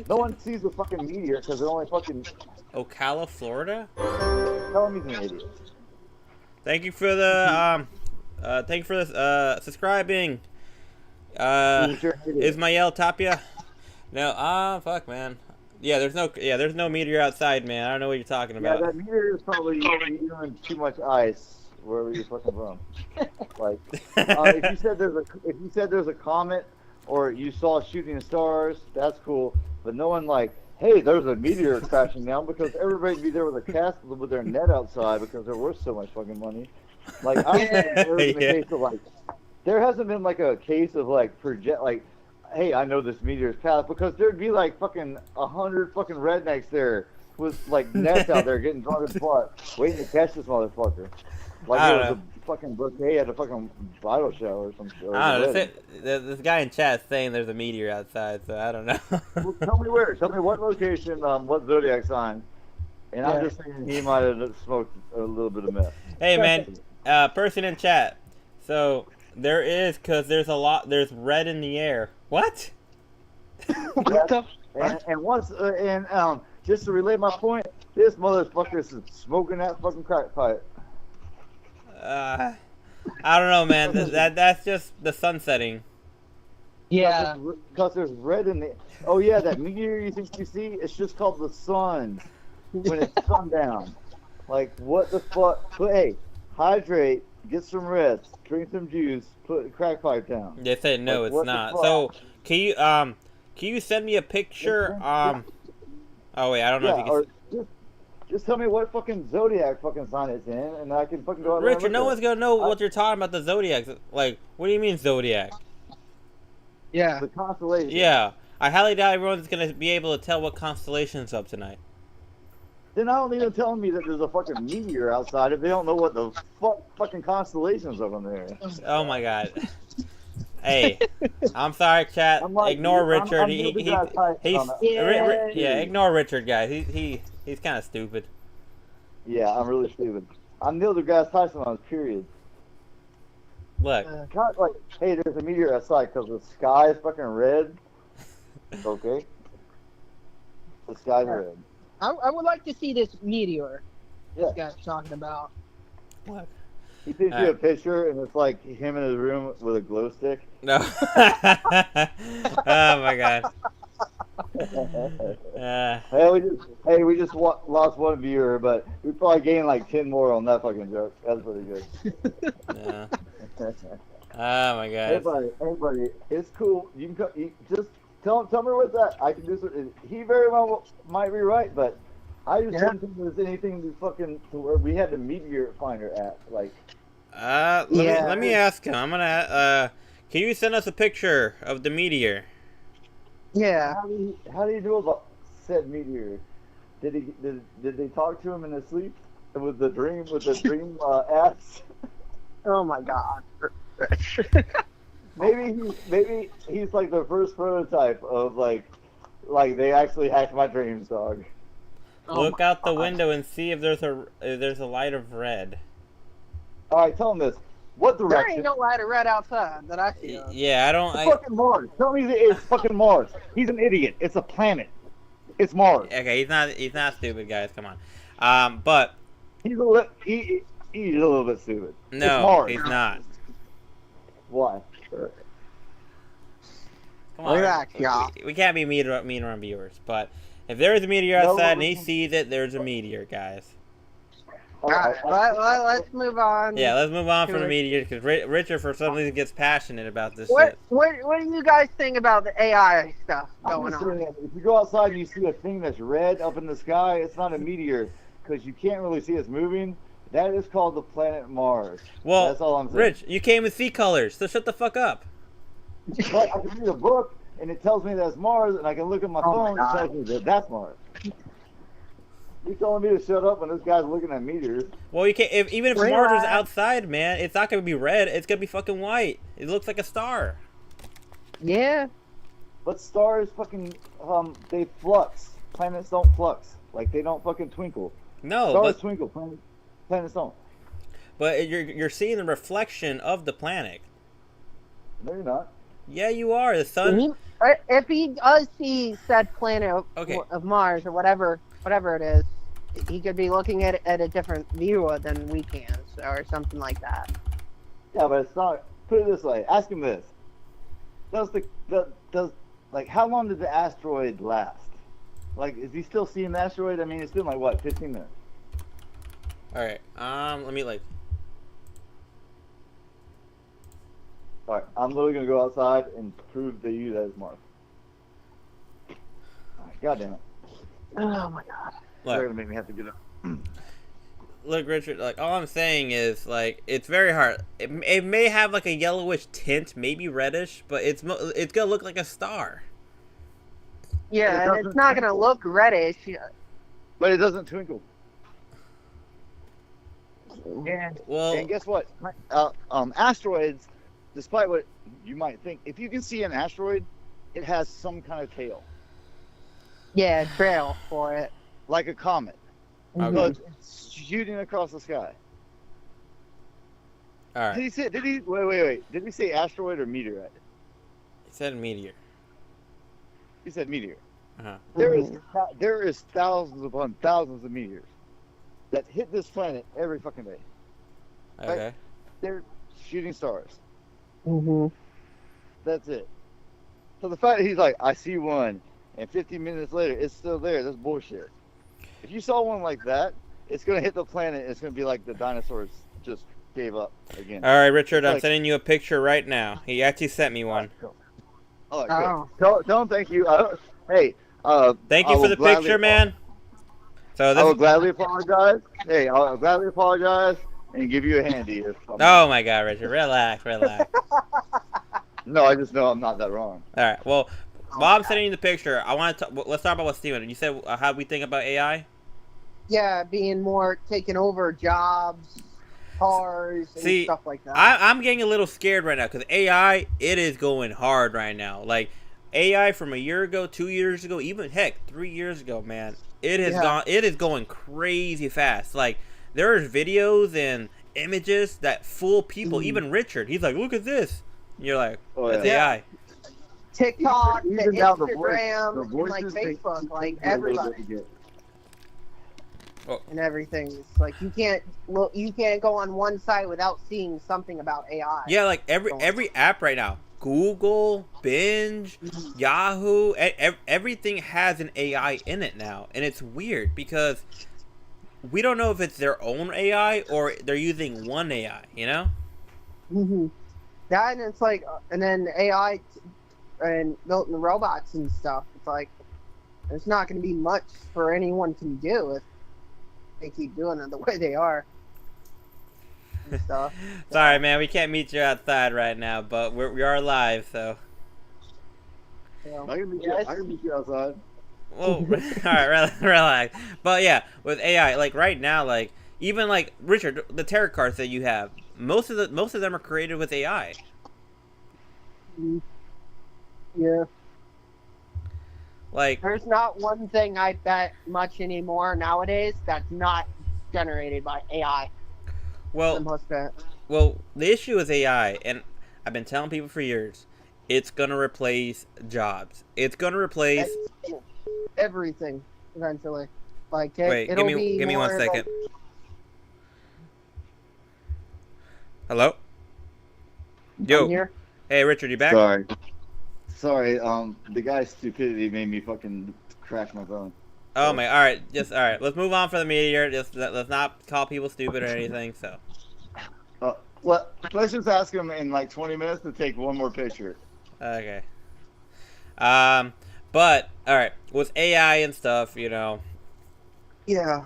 No one sees the fucking meteor because they're only fucking. Ocala, Florida. Tell him he's an idiot. Thank you for the subscribing. Ismael Tapia? No, fuck, man. There's no meteor outside, man. I don't know what you're talking about. Yeah, that meteor is probably doing too much ice wherever you're fucking from. Like, if you said there's a comet or you saw shooting stars, that's cool. But no one like, hey, there's a meteor crashing down, because everybody'd be there with a cast with their net outside because they're worth so much fucking money. Like, I don't think there's been a case of like, there hasn't been like a case of like hey, I know this meteor's path, because there'd be like fucking 100 fucking rednecks there with like nets out there getting drunk as fuck, waiting to catch this motherfucker. Like it was a fucking bouquet at a fucking bridal show or some shit. I don't know. This guy in chat is saying there's a meteor outside, so I don't know. Well, tell me where. Tell me what location, what zodiac sign. And I'm just saying he might have smoked a little bit of meth. Hey, man, person in chat. So there is, because there's red in the air. What? And just to relay my point, this motherfucker is smoking that fucking crack pipe. I don't know, man. That's just the sun setting. Yeah. Because there's red in the... Oh, yeah, that meteor you think you see? It's just called the sun when it's sundown. Like, what the fuck? But, hey, hydrate, get some rest, drink some juice, put a crack pipe down. They said no, like, it's not. So, can you send me a picture? Oh, wait, I don't know if you can... Just tell me what fucking zodiac fucking sign it's in, and I can fucking go out there. Richard, no one's gonna know what you're talking about, the zodiac. Like, what do you mean zodiac? Yeah. The constellation. Yeah. I highly doubt everyone's gonna be able to tell what constellation's up tonight. Then I don't even tell me that there's a fucking meteor outside if they don't know what the fucking constellations up in there. Oh my god. Hey, I'm sorry, chat. Ignore Richard. Ignore Richard, guys. He's kind of stupid. Yeah, I'm really stupid. I'm Neil deGrasse Tyson on his period. Look. God, like, hey, there's a meteor outside because the sky is fucking red. Okay. The sky's red. I would like to see this meteor. Yeah. This guy's talking about. What? He sends you a picture, and it's like him in his room with a glow stick. No. Oh my god. Hey, we just lost one viewer, but we probably gained like 10 more on that fucking joke. That's pretty good. Yeah. Oh my god. Hey buddy, it's cool. You can just tell me what's that. I can do something. He very well might be right, but I just don't think there's anything to where we had the meteor finder at. Like, let me ask him. I'm gonna can you send us a picture of the meteor? Yeah. How do you do about said meteor? Did they talk to him in his sleep with the dream ass? Oh my god. maybe he's like the first prototype of like they actually hacked my dreams, dog. Look out the window and see if there's a light of red. All right, tell him this. What direction? There ain't no light of red outside that I see. Yeah, I don't. Fucking Mars. Tell me it's fucking Mars. He's an idiot. It's a planet. It's Mars. Okay, he's not stupid, guys. Come on. But he's a little bit stupid. No, he's not. Why? Come on. We can't be mean around viewers, but if there is a meteor outside and he sees it, there's a meteor, guys. Alright, let's move on. Yeah, let's move on from the meteor, because Richard, for some reason, gets passionate about this shit. What do you guys think about the AI stuff going on? If you go outside and you see a thing that's red up in the sky, it's not a meteor, because you can't really see it's moving. That is called the planet Mars. Well, that's all I'm saying. Rich, you can't even see colors, so shut the fuck up. But I can read a book, and it tells me that's Mars, and I can look at my phone, and it tells me that that's Mars. You telling me to shut up when this guy's looking at meteors? Well, you can't. Even if Mars is outside, man, it's not gonna be red. It's gonna be fucking white. It looks like a star. Yeah. But stars fucking they flux. Planets don't flux. Like they don't fucking twinkle. No, stars twinkle. Planets don't. But you're seeing the reflection of the planet. No, you're not. Yeah, you are. The sun. If he does see said planet of Mars or whatever it is, he could be looking at it at a different view than we can, or something like that. Yeah, but it's not. Put it this way. Ask him this. does does like how long did the asteroid last? Like, is he still seeing the asteroid? I mean, it's been like what, 15 minutes? All right. Let me like. All right, I'm literally gonna go outside and prove to you that it's Mars. God damn it! Oh my god! They're gonna make me have to get up. Look, Richard. Like, all I'm saying is, like, it's very hard. It may have like a yellowish tint, maybe reddish, but it's gonna look like a star. Yeah, and it's not gonna look reddish. But it doesn't twinkle. Yeah. Well, and guess what? Asteroids, despite what you might think, if you can see an asteroid, it has some kind of tail. Yeah, trail for it. Like a comet. Okay. But it's shooting across the sky. All right. Wait. Did he say asteroid or meteorite? He said meteor. He said meteor. Uh-huh. There is thousands upon thousands of meteors that hit this planet every fucking day. Okay. Right? They're shooting stars. Mm-hmm. That's it. So the fact that he's like, I see one, and 15 minutes later it's still there, that's bullshit. If you saw one like that, it's gonna hit the planet and it's gonna be like the dinosaurs just gave up again. All right, Richard, I'm sending you a picture right now. He actually sent me one. Oh, good. Tell him thank you. Hey, thank you for the picture, man. So this I will gladly apologize. Hey, I'll gladly apologize and give you a handy. Oh my God, Richard, relax. No, I just know I'm not that wrong. All right. Well, while I'm sending you the picture, I want to let's talk about what Steven. You said how we think about AI. Yeah, being more taking over jobs, cars, and stuff like that. I'm getting a little scared right now because AI, it is going hard right now. Like AI from a year ago, 2 years ago, even heck, 3 years ago, man. It has gone. It is going crazy fast. Like there's videos and images that fool people. Even Richard, he's like, "Look at this." And you're like, "That's AI." TikTok, even Instagram, and like Facebook, like everybody, and everything. It's like you can't go on one site without seeing something about AI. Yeah, like every app right now. Google, Binge, Yahoo, everything has an AI in it now. And it's weird because we don't know if it's their own AI or they're using one AI, you know? Mm-hmm. That, and it's like, and then AI and built the robots and stuff. It's like, there's not going to be much for anyone to do if they keep doing it the way they are. And stuff. Sorry, man, we can't meet you outside right now, but we are live, so. I can meet you outside. Well, all right, relax. But yeah, with AI, like right now, like even like Richard, the tarot cards that you have, most of them are created with AI. Yeah. Like there's not one thing I bet much anymore nowadays that's not generated by AI. Well, the issue with AI, and I've been telling people for years, it's gonna replace jobs. It's gonna replace everything eventually. Like, wait, give me 1 second. Hello. Yo. I'm here. Hey, Richard, you back? Sorry. The guy's stupidity made me fucking crash my phone. Oh my! All right, let's move on for the meteor. Just let's not call people stupid or anything. So. Well, let's just ask him in like 20 minutes to take one more picture. Okay. But all right, with AI and stuff, you know. Yeah.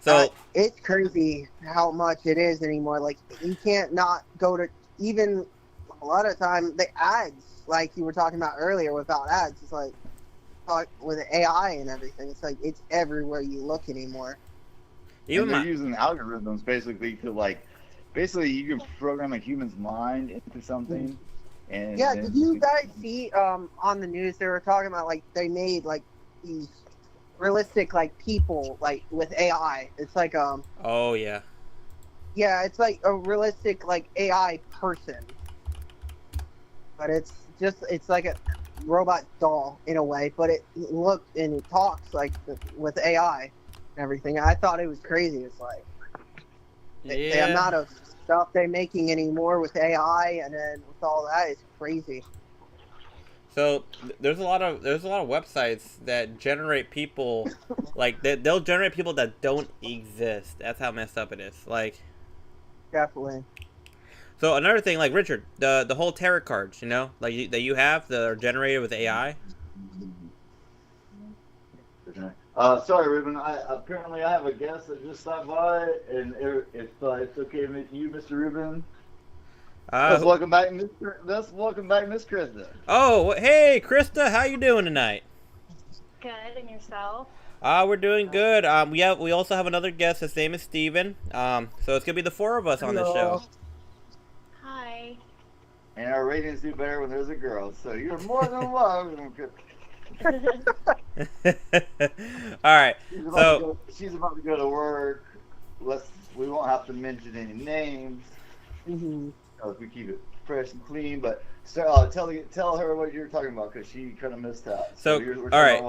So it's crazy how much it is anymore. Like you can't not go to even a lot of time the ads, like you were talking about earlier without ads. It's like with AI and everything. It's like it's everywhere you look anymore. Even they're using algorithms basically to like. Basically, you can program a human's mind into something. And did you guys see on the news they were talking about like they made like these realistic like people like with AI. It's like oh yeah. Yeah, it's like a realistic like AI person. But it's like a robot doll in a way, but it looks and it talks like with AI and everything. I thought it was crazy. It's like the amount of stuff they're making anymore with AI and then with all that is crazy. So there's a lot of websites that generate people, like they'll generate people that don't exist. That's how messed up it is. Like, Definitely. so another thing, like Richard, the whole tarot cards, like that you have that are generated with AI. Sorry, Ruben. Apparently I have a guest that just stopped by, and if it's okay with you, Mr. Ruben. Let's welcome back, Miss Krista. Oh, hey, Krista, how you doing tonight? Good, and yourself? We're doing good. We also have another guest. His name is Steven. So it's gonna be the four of us on this show. Hi. And our ratings do better when there's a girl, so you're more than welcome. All right. She's about to go to work. We won't have to mention any names. Mm-hmm. If we keep it fresh and clean, but tell her what you're talking about because she kind of missed out. So all right.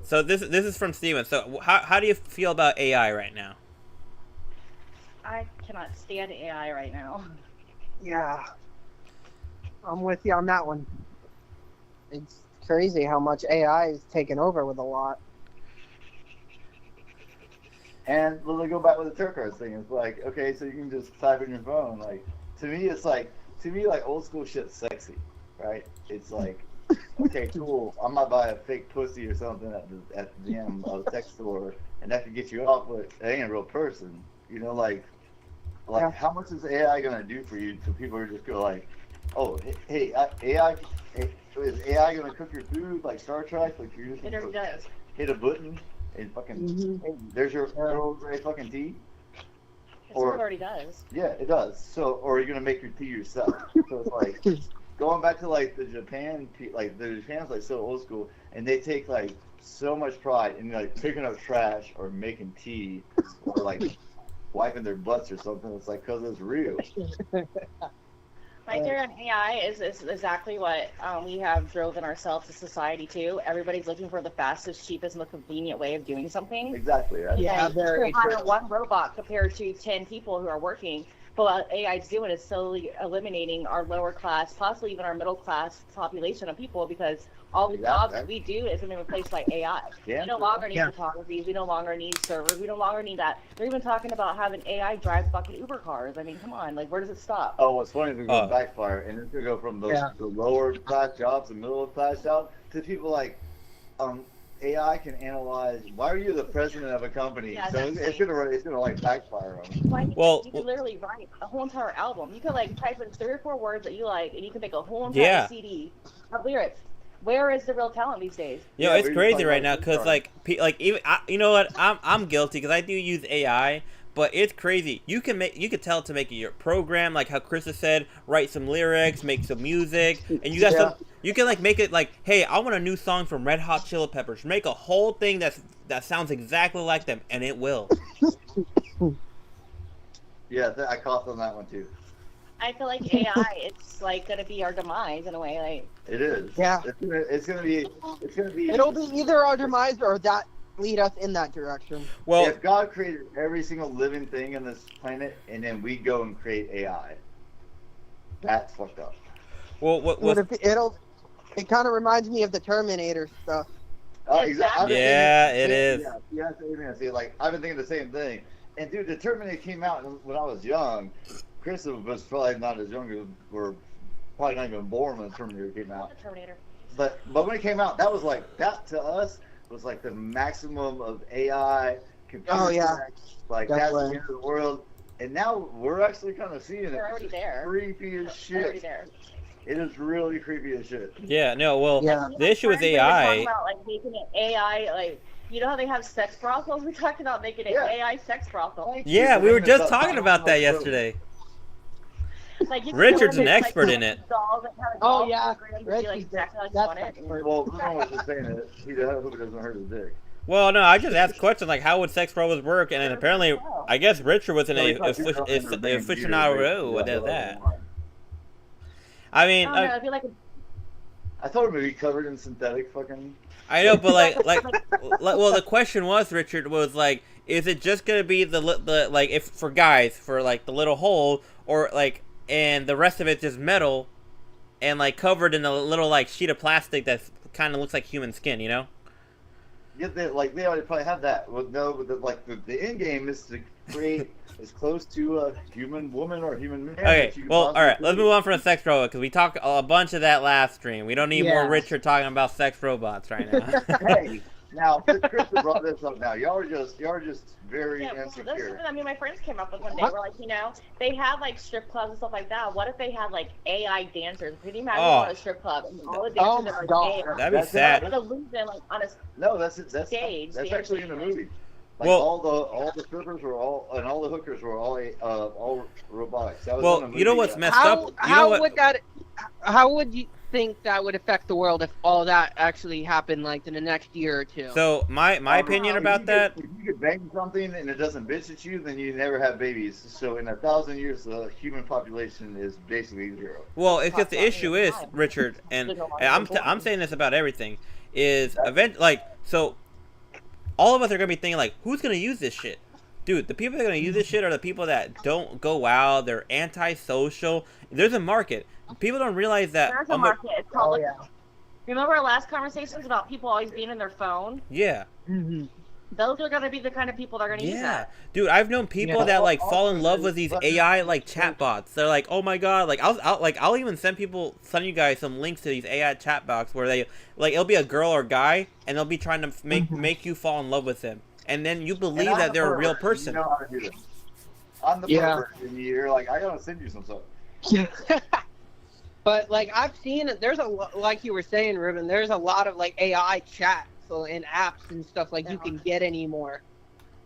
So this is from Steven. So how do you feel about AI right now? I cannot stand AI right now. Yeah, I'm with you on that one. It's crazy how much AI is taking over with a lot. And we'll go back with the tarot cards thing. It's like, okay, so you can just type in your phone. Like, to me, old school shit's sexy, right? It's like, okay, cool. I might buy a fake pussy or something at the end of a sex store, and that could get you off, but it ain't a real person. Yeah. How much is AI gonna do for you? So people are just go like, oh, hey, AI. Is AI gonna cook your food like Star Trek? Like you're just gonna hit a button and fucking hey, there's your Earl Grey fucking tea. It already does. Yeah, it does. So, or are you gonna make your tea yourself? So it's like going back to like the Japan's like so old school, and they take like so much pride in like picking up trash or making tea or like wiping their butts or something. It's like because it's real. My theory on AI is exactly what we have drove in ourselves as society too. Everybody's looking for the fastest, cheapest, most convenient way of doing something. Exactly, right? Yeah, very true. Hire one robot compared to 10 people who are working. But what AI is doing is slowly eliminating our lower class, possibly even our middle class population of people, because all the jobs that we do is going to be replaced by AI. Yeah. We no longer need photography. We no longer need servers. We no longer need that. They're even talking about having AI drive fucking Uber cars. I mean, come on. Like, where does it stop? Oh, what's funny is it's going to backfire, and it's going to go from the lower class jobs, the middle class jobs, to people like, AI can analyze. Why are you the president of a company? Yeah, so it's gonna like backfire on you. You can literally write a whole entire album. You can like type in 3 or 4 words that you like, and you can make a whole entire CD of lyrics. Where is the real talent these days? It's crazy right now because like even you know what, I'm guilty because I do use AI. But it's crazy. You can tell it to make your program, like how Krista said, write some lyrics, make some music, and you got some. You can like make it like, hey, I want a new song from Red Hot Chili Peppers. Make a whole thing that sounds exactly like them, and it will. Yeah, I caught on that one too. I feel like AI, it's like gonna be our demise in a way. Like it is. Yeah. It's gonna be. It'll be either our demise or that. Lead us in that direction. Well, if God created every single living thing on this planet, and then we go and create AI, that's fucked up. Well, it kind of reminds me of the Terminator stuff. Oh, exactly. Yeah, it is. Yeah, see, like I've been thinking the same thing. And dude, the Terminator came out when I was young. Chris was probably not as young. We're probably not even born when the Terminator came out. The Terminator. But when it came out, that was like that to us. Was like the maximum of AI computer. Oh yeah, like that's the end of the world. And now we're actually kind of seeing They're it. already there. Creepy as shit. They're already there. It is really creepy as shit. Yeah, no, well, the issue with AI. Talking about like making it AI, like you know how they have sex brothels? We talked about making it AI sex brothel. Yeah, we were just talking about that yesterday. Like, Richard's an expert in it. Oh yeah, Richard's Well, someone was just saying that he hope it doesn't hurt his dick. Well, no, I just asked questions like how would sex brothels work, and then apparently, I guess Richard was an aficionado at that. I mean, I feel like I thought it would be covered in synthetic fucking. I know, but well, the question was, Richard, was like, is it just gonna be the like if for guys for like the little hole or like. And the rest of it's just metal, and like covered in a little like sheet of plastic that kind of looks like human skin, you know? Yeah, they already probably have that. Well, no, but the end game is to create as close to a human woman or human man. Okay, well, all right, let's move on from the sex robot because we talked a bunch of that last stream. We don't need more Richard talking about sex robots right now. Hey, now Chris brought this up. Now y'all are just very insecure. I mean, my friends came up with one day. We're like, they have like strip clubs and stuff like that. What if they had like AI dancers? Could you imagine going to a strip club and all the dancers are like AI? That'd be sad. Like on a no, that's stage. That's actually in the movie. Like well, all the strippers were all the hookers were all robotics. That was well, you know what's messed up? How would you think that would affect the world if all that actually happened like in the next year or two? So my opinion about that. If you could bang something and it doesn't bitch at you, then you never have babies. So in 1,000 years, the human population is basically zero. Well, it's just the issue is, Richard, and I'm saying this about everything, is so all of us are gonna be thinking like, who's gonna use this shit? Dude, the people that are gonna use this shit are the people that don't go out. They're antisocial. There's a market. People don't realize that. There's a market. It's called. Remember our last conversations about people always being in their phone? Yeah. Mm-hmm. Those are gonna be the kind of people that are gonna use that. Dude, I've known people that like fall in love with these AI like chatbots. They're like, oh my god, like I'll even send you guys some links to these AI chatbots where they like it'll be a girl or guy and they'll be trying to make you fall in love with them, and then you believe that they're a real person. You know how to do this. I'm the pervert, and you're like, I gotta send you some stuff. Yeah. But like I've seen it, there's like you were saying, Ruben, there's a lot of like AI chats and apps and stuff like you can get anymore,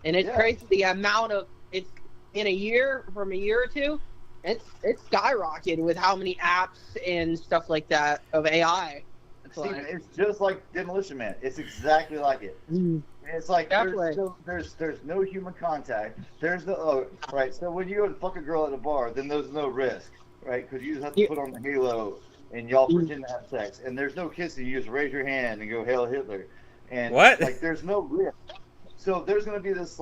and it's crazy the amount of it's in a year or two, it's skyrocketed with how many apps and stuff like that of AI. It's just like Demolition Man. It's exactly like it. It's like there's no human contact. There's no right. So when you go to fuck a girl at a bar, then there's no risk. Right, because you just have to put on the halo and y'all pretend to have sex, and there's no kissing. You just raise your hand and go Hail Hitler, and what? Like there's no risk. So there's gonna be this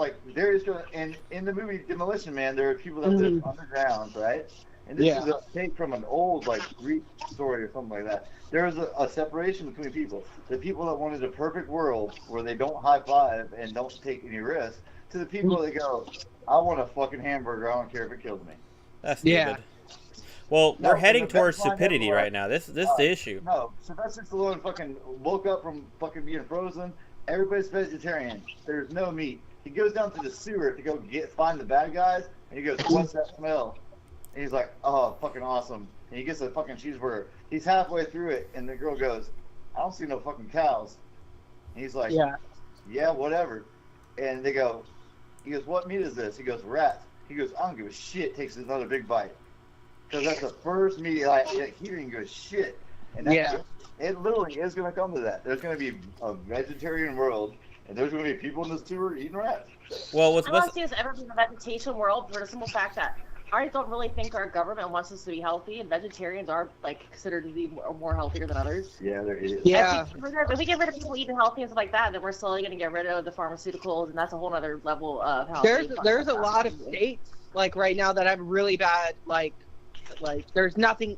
and in the movie Demolition Man, there are people that live underground, right? And this is a take from an old like Greek story or something like that. There is a separation between people. The people that wanted a perfect world where they don't high five and don't take any risks, to the people that go, I want a fucking hamburger. I don't care if it kills me. That's stupid. Yeah. Well, we're heading towards stupidity right now. This is the issue. No, Sylvester Stallone fucking woke up from fucking being frozen. Everybody's vegetarian. There's no meat. He goes down to the sewer to go find the bad guys, and he goes, "What's that smell?" And he's like, "Oh, fucking awesome." And he gets a fucking cheeseburger. He's halfway through it, and the girl goes, "I don't see no fucking cows." And he's like, "Yeah, whatever." And he goes, "What meat is this?" He goes, "Rat." He goes, "I don't give a shit." Takes another big bite. Because that's the first meat, like, he didn't go shit. And it literally is going to come to that. There's going to be a vegetarian world, and there's going to be people in the sewer eating rats. Well, I don't see us ever being a vegetation world for the simple fact that I don't really think our government wants us to be healthy, and vegetarians are like considered to be more healthier than others. Yeah, there is. Yeah. If we get rid of people eating healthy and stuff like that, then we're slowly going to get rid of the pharmaceuticals, and that's a whole other level of health. There's a lot of states like right now that have really bad like there's nothing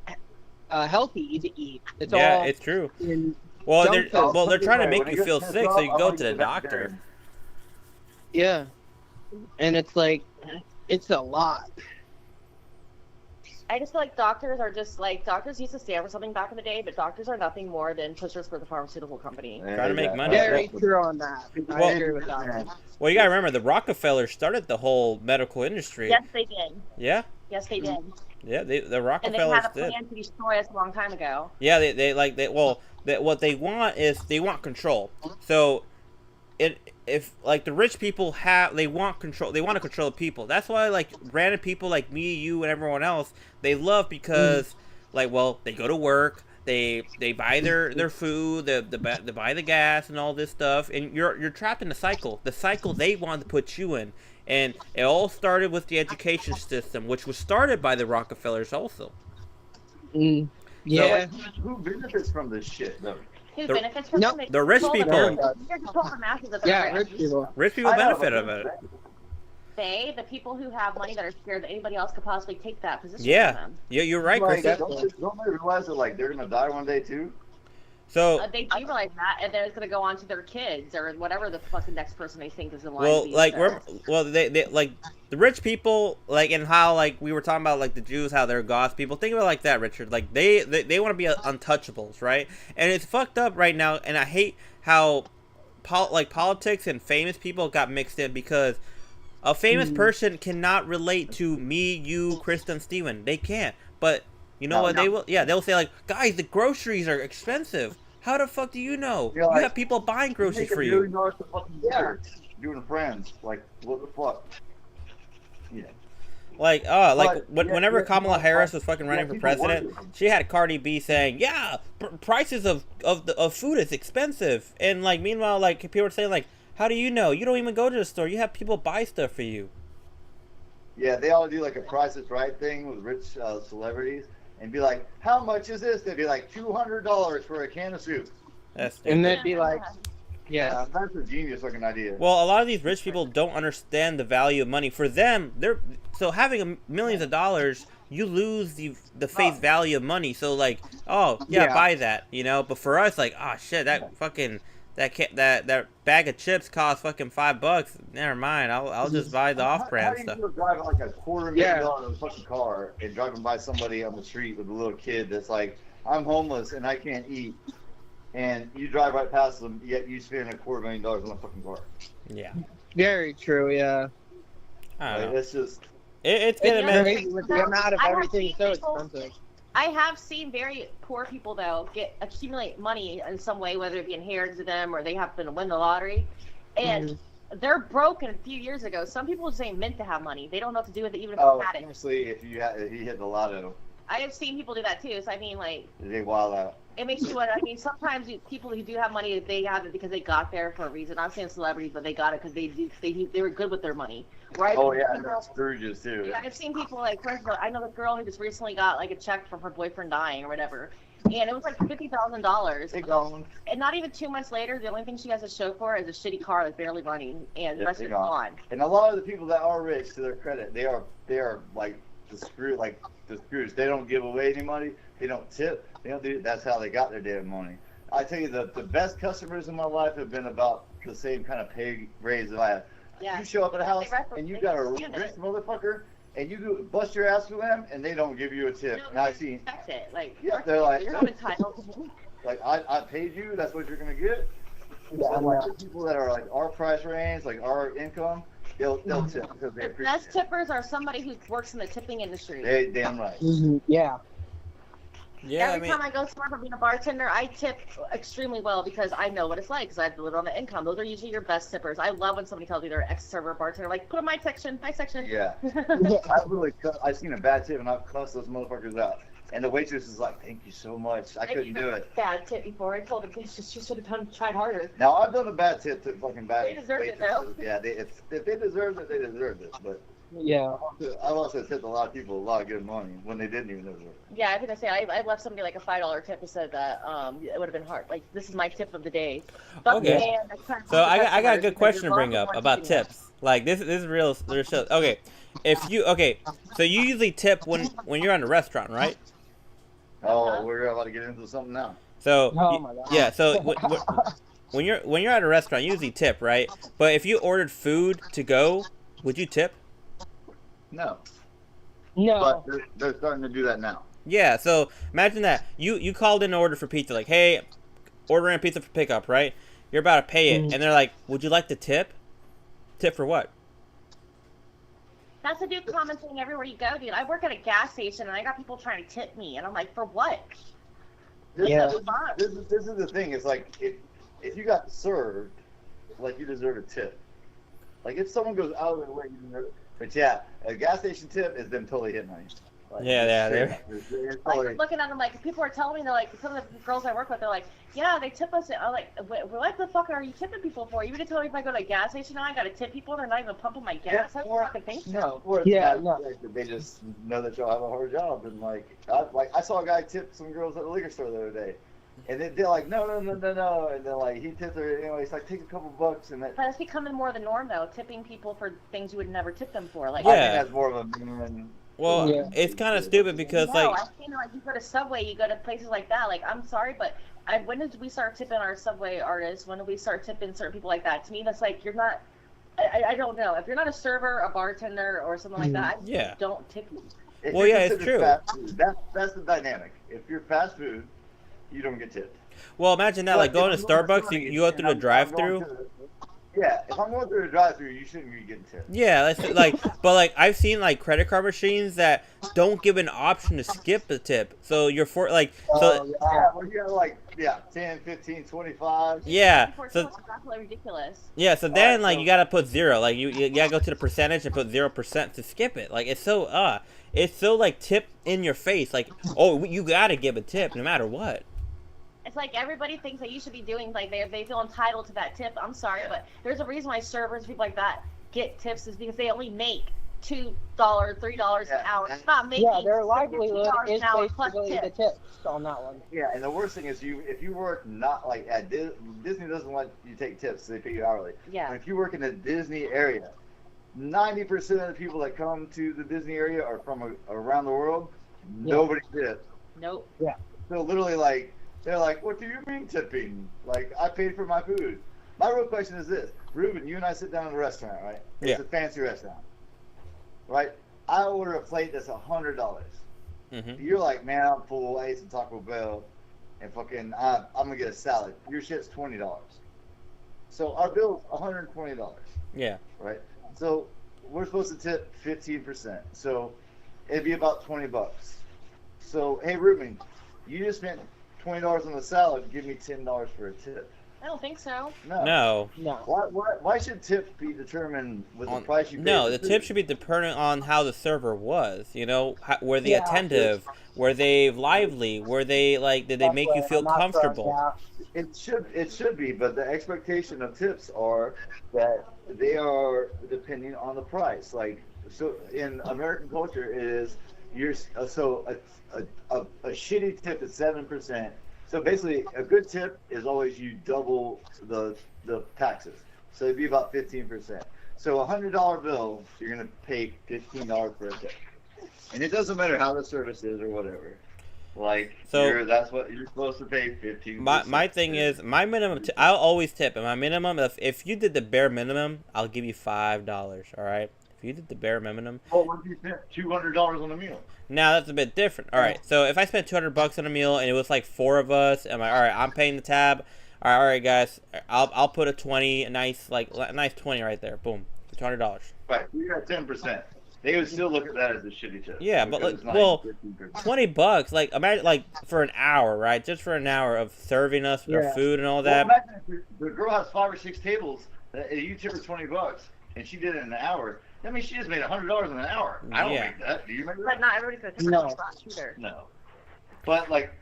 healthy to eat. It's all it's true. They're trying to make you feel sick so you can go to the doctor. Yeah, and it's like it's a lot. I just feel like doctors are just like doctors used to stand for something back in the day, but doctors are nothing more than pushers for the pharmaceutical company. Trying to make money. Very true on that. I agree with that. Well, you gotta remember the Rockefellers started the whole medical industry. Yes, they did. Yeah. Yes, they did. Yeah, the Rockefellers did. And they had a plan to destroy us a long time ago. Yeah, what they want is they want control. So, if like the rich people they want control. They want to control people. That's why like random people like me, you, and everyone else they love because they go to work. They buy their food. They buy the gas and all this stuff. And you're trapped in the cycle. The cycle they want to put you in. And it all started with the education system, which was started by the Rockefellers also. Yeah. So, who benefits from this shit, though? Who benefits from it? The rich people. Yeah, rich people. Rich people benefit from it. the people who have money that are scared that anybody else could possibly take that position Yeah. from them. Yeah, you're right, Like, Chris. don't they realize that like they're gonna die one day too? So They do realize that, and then it's gonna go on to their kids or whatever the fucking next person they think is in line. well, to be like there. they like the rich people, like, and how like we were talking about like the Jews, how they're goth people. Think about it like that, Richard. Like they want to be untouchables, right? And it's fucked up right now. And I hate how politics and famous people got mixed in, because a famous person cannot relate to me, you, Kristen, Steven. They can't. But you know what? They will. Yeah, they'll say like, guys, the groceries are expensive. How the fuck do you know? You're like, you have people buying groceries for $1 you. million to fucking year doing friends. Like, what the fuck? Yeah. Like, whenever Kamala Harris was fucking running for people president, she had Cardi B saying, "Yeah, prices of food is expensive," and like, meanwhile, like people were saying, like, "How do you know? You don't even go to the store. You have people buy stuff for you." Yeah, they all do like a Price is Right thing with rich celebrities, and be like, "How much is this?" They'd be like, $200 for a can of soup. That's stupid. And they'd be like, yeah. That's a genius looking idea. Well, a lot of these rich people don't understand the value of money. For them, so having millions of dollars, you lose the face value of money. So like, oh yeah, buy that, you know. But for us, like, oh shit, that fucking that bag of chips costs fucking $5. Never mind, I'll just buy the off-brand stuff. How do you drive like a $250,000 fucking car and driving by somebody on the street with a little kid that's like, I'm homeless and I can't eat, and you drive right past them, yet you spend $250,000 on a fucking car? Yeah. Very true, yeah. I don't know. It's just It's getting crazy with the amount of I have everything seen so people- expensive. I have seen very poor people though accumulate money in some way, whether it be inherited to them or they happen to win the lottery, and they're broken a few years ago. Some people just ain't meant to have money. They don't know what to do with it, even if they had it. honestly, if you hit the lotto, I have seen people do that too. So I mean, like, they wild out. it makes you what I mean. Sometimes people who do have money, they have it because they got there for a reason. I'm saying celebrities, but they got it because they were good with their money, right? Oh yeah, and that's Scrooges too. Yeah, I've seen people like, for instance, I know this girl who just recently got like a check from her boyfriend dying or whatever, and it was like $50,000. They gone. And not even 2 months later, the only thing she has to show for is a shitty car that's barely running, and the rest is gone. And a lot of the people that are rich, to their credit, they are like the Scrooge. They don't give away any money. They don't tip. They don't do. That's how they got their damn money. I tell you, the best customers in my life have been about the same kind of pay raise that I have. Yeah. You show up at a house and you got a understand rich it. motherfucker, and you go bust your ass for them, and they don't give you a tip. No, And I've seen, that's it. Like, yeah, they're like, you're not entitled. like I paid you. That's what you're gonna get. Yeah, So, like the people that are like our price range, like our income, they'll tip because they The appreciate best tippers are somebody who works in the tipping industry. it. They damn right. Yeah. Yeah, Every time I go somewhere for being a bartender, I tip extremely well because I know what it's like because I've lived on the income. Those are usually your best tippers. I love when somebody tells me they're an ex-server or bartender. Like, put in my section, my section. Yeah. I've seen a bad tip and I've cussed those motherfuckers out. And the waitress is like, "Thank you so much. I couldn't do it." Bad tip before. I told her she should have tried harder. Now I've done a bad tip to fucking bad. They deserve it, waitresses. Yeah, if they deserved it, they deserved it. But Yeah. I've also tipped a lot of people a lot of good money when they didn't even deserve it. Yeah, I think I say I left somebody like a $5 tip and said that it would have been hard. Like, this is my tip of the day. Okay. So I got a good question to bring up about tips. Like this is real shit. Okay, so you usually tip when you're in a restaurant, right? Oh, we're about to get into something now. So Oh my God. yeah, so when you're at a restaurant, you usually tip, right? But if you ordered food to go, would you tip? No, No. but they're starting to do that now. Yeah. So imagine that you called in an order for pizza, like, hey, ordering a pizza for pickup, right? You're about to pay it, and they're like, would you like to tip? Tip for what? That's a new common thing everywhere you go, dude. I work at a gas station and I got people trying to tip me, and I'm like, for what? This Yeah. is the thing. It's like if you got served, like you deserve a tip. Like if someone goes out of their way, you deserve it. But yeah, a gas station tip is them totally hitting on you. Like, Yeah, it's Like, totally, I'm looking at them like, people are telling me, they're like, some of the girls I work with, they're like, yeah, they tip us. I'm like, what the fuck are you tipping people for? You gonna tell me if I go to a gas station now I gotta tip people and they're not even pumping my gas? I don't fucking think so. no, or it's Yeah, not no. like that they just know that y'all have a hard job, and I saw a guy tip some girls at the liquor store the other day, And then they're like, no. And then like he tips her anyway. It's like take a couple bucks and that. But it's becoming more the norm though, tipping people for things you would never tip them for. Like I think that's more of a man. Well, it's kind of stupid because no, I've seen like you go to Subway, you go to places like that. Like I'm sorry, but when did we start tipping our Subway artists? When did we start tipping certain people like that? To me, that's like you're not. I don't know. If you're not a server, a bartender, or something like that, I don't tip you. Well, yeah, it's true. That's the dynamic. If you're fast food, you don't get tipped. Well, imagine that, like going to Starbucks, you go through the drive-through. Yeah, if I'm going through the drive-through, you shouldn't be getting tipped. Yeah, that's like, but like I've seen like credit card machines that don't give an option to skip a tip. So you're for like so. Yeah, well, you got like 10, 15, 25. Yeah, so that's ridiculous. Yeah, so then like you gotta put 0. Like you gotta go to the percentage and put 0% to skip it. Like it's so like tip in your face. Like you gotta give a tip no matter what. It's like everybody thinks that you should be doing, like they feel entitled to that tip. I'm sorry, but there's a reason why servers, people like that, get tips is because they only make $2, $3 an hour. It's not making their livelihood is basically the tips on that one. Yeah, and the worst thing is if you work not like at Disney doesn't want you to take tips, so they pay you hourly. Yeah. And if you work in the Disney area, 90% of the people that come to the Disney area are from around the world. Nobody tips. Nope. Yeah. So literally like. They're like, what do you mean tipping? Like, I paid for my food. My real question is this. Ruben, you and I sit down in a restaurant, right? It's a fancy restaurant. Right? I order a plate that's $100. Mm-hmm. You're like, man, I'm full. I ate some Taco Bell. And fucking, I'm going to get a salad. Your shit's $20. So our bill's $120. Yeah. Right? So we're supposed to tip 15%. So it'd be about $20. So, hey, Ruben, you just spent $20 on the salad, give me $10 for a tip. I don't think so. No. Why should tips be determined with the price you pay? No, the tip should be dependent on how the server was. You know, were they attentive? Were they lively? Were they like? Did they make you feel comfortable? It should be, but the expectation of tips are that they are depending on the price. Like so, in American culture, it is a shitty tip is 7%. So basically, a good tip is always you double the taxes. So it'd be about 15%. So $100 bill, you're gonna pay $15 for a tip, and it doesn't matter how the service is or whatever. Like that's what you're supposed to pay 15%. My thing is my minimum. I'll always tip, and my minimum. If you did the bare minimum, I'll give you $5. All right. If you did the bare minimum. Well, what if you spent $200 on a meal? Now that's a bit different. All right, so if I spent $200 on a meal and it was like 4 of us, I'm like, all right, I'm paying the tab. All right, guys, I'll put a 20, a nice 20 right there. Boom, $200. Right, you got 10%. They would still look at that as a shitty tip. Yeah, but like, well, $20. Like imagine like for an hour, right? Just for an hour of serving us our food and all that. Well, imagine if the girl has 5 or 6 tables. You tip her $20, and she did it in an hour. I mean, she just made $100 in an hour. I don't make that. Do you make that? But not everybody's going to tip her either. No. But like,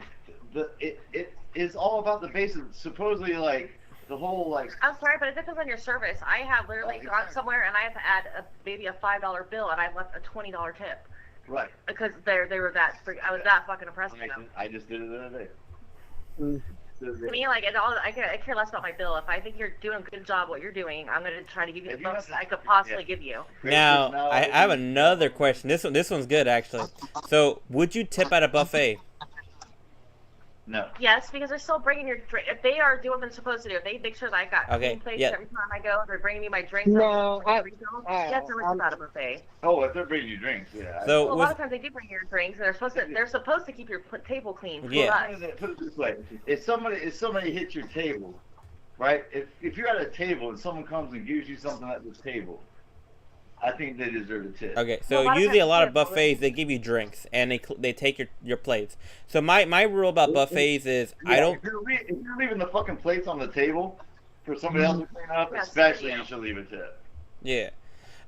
it is all about the basis. Supposedly, like the whole like. I'm sorry, but it depends on your service. I have literally gone somewhere and I have to add maybe a $5 bill, and I left a $20 tip. Right. Because they were that. I was that fucking impressed with them. I just did it the other day. To me, like, I care less about my bill. If I think you're doing a good job what you're doing, I'm going to try to give you the most I could possibly give you. Now, I have another question. This one's good, actually. So, would you tip at a buffet? No. Yes, because they're still bringing your drink. If they are doing what they're supposed to do, if they make sure that I got clean plates every time I go, they're bringing me my drinks. No, yes, there was about a buffet. Oh, if they're bringing you drinks, yeah. So a lot of times they do bring your drinks, and they're supposed to keep your table clean. Yeah. Put it this way: if somebody hits your table, right? If you're at a table and someone comes and gives you something at this table, I think they deserve a tip. Okay, so usually a lot of buffets, they give you drinks, and they take your plates. So my rule about buffets is I don't... If you're leaving the fucking plates on the table for somebody else to clean up, especially you should leave a tip. Yeah.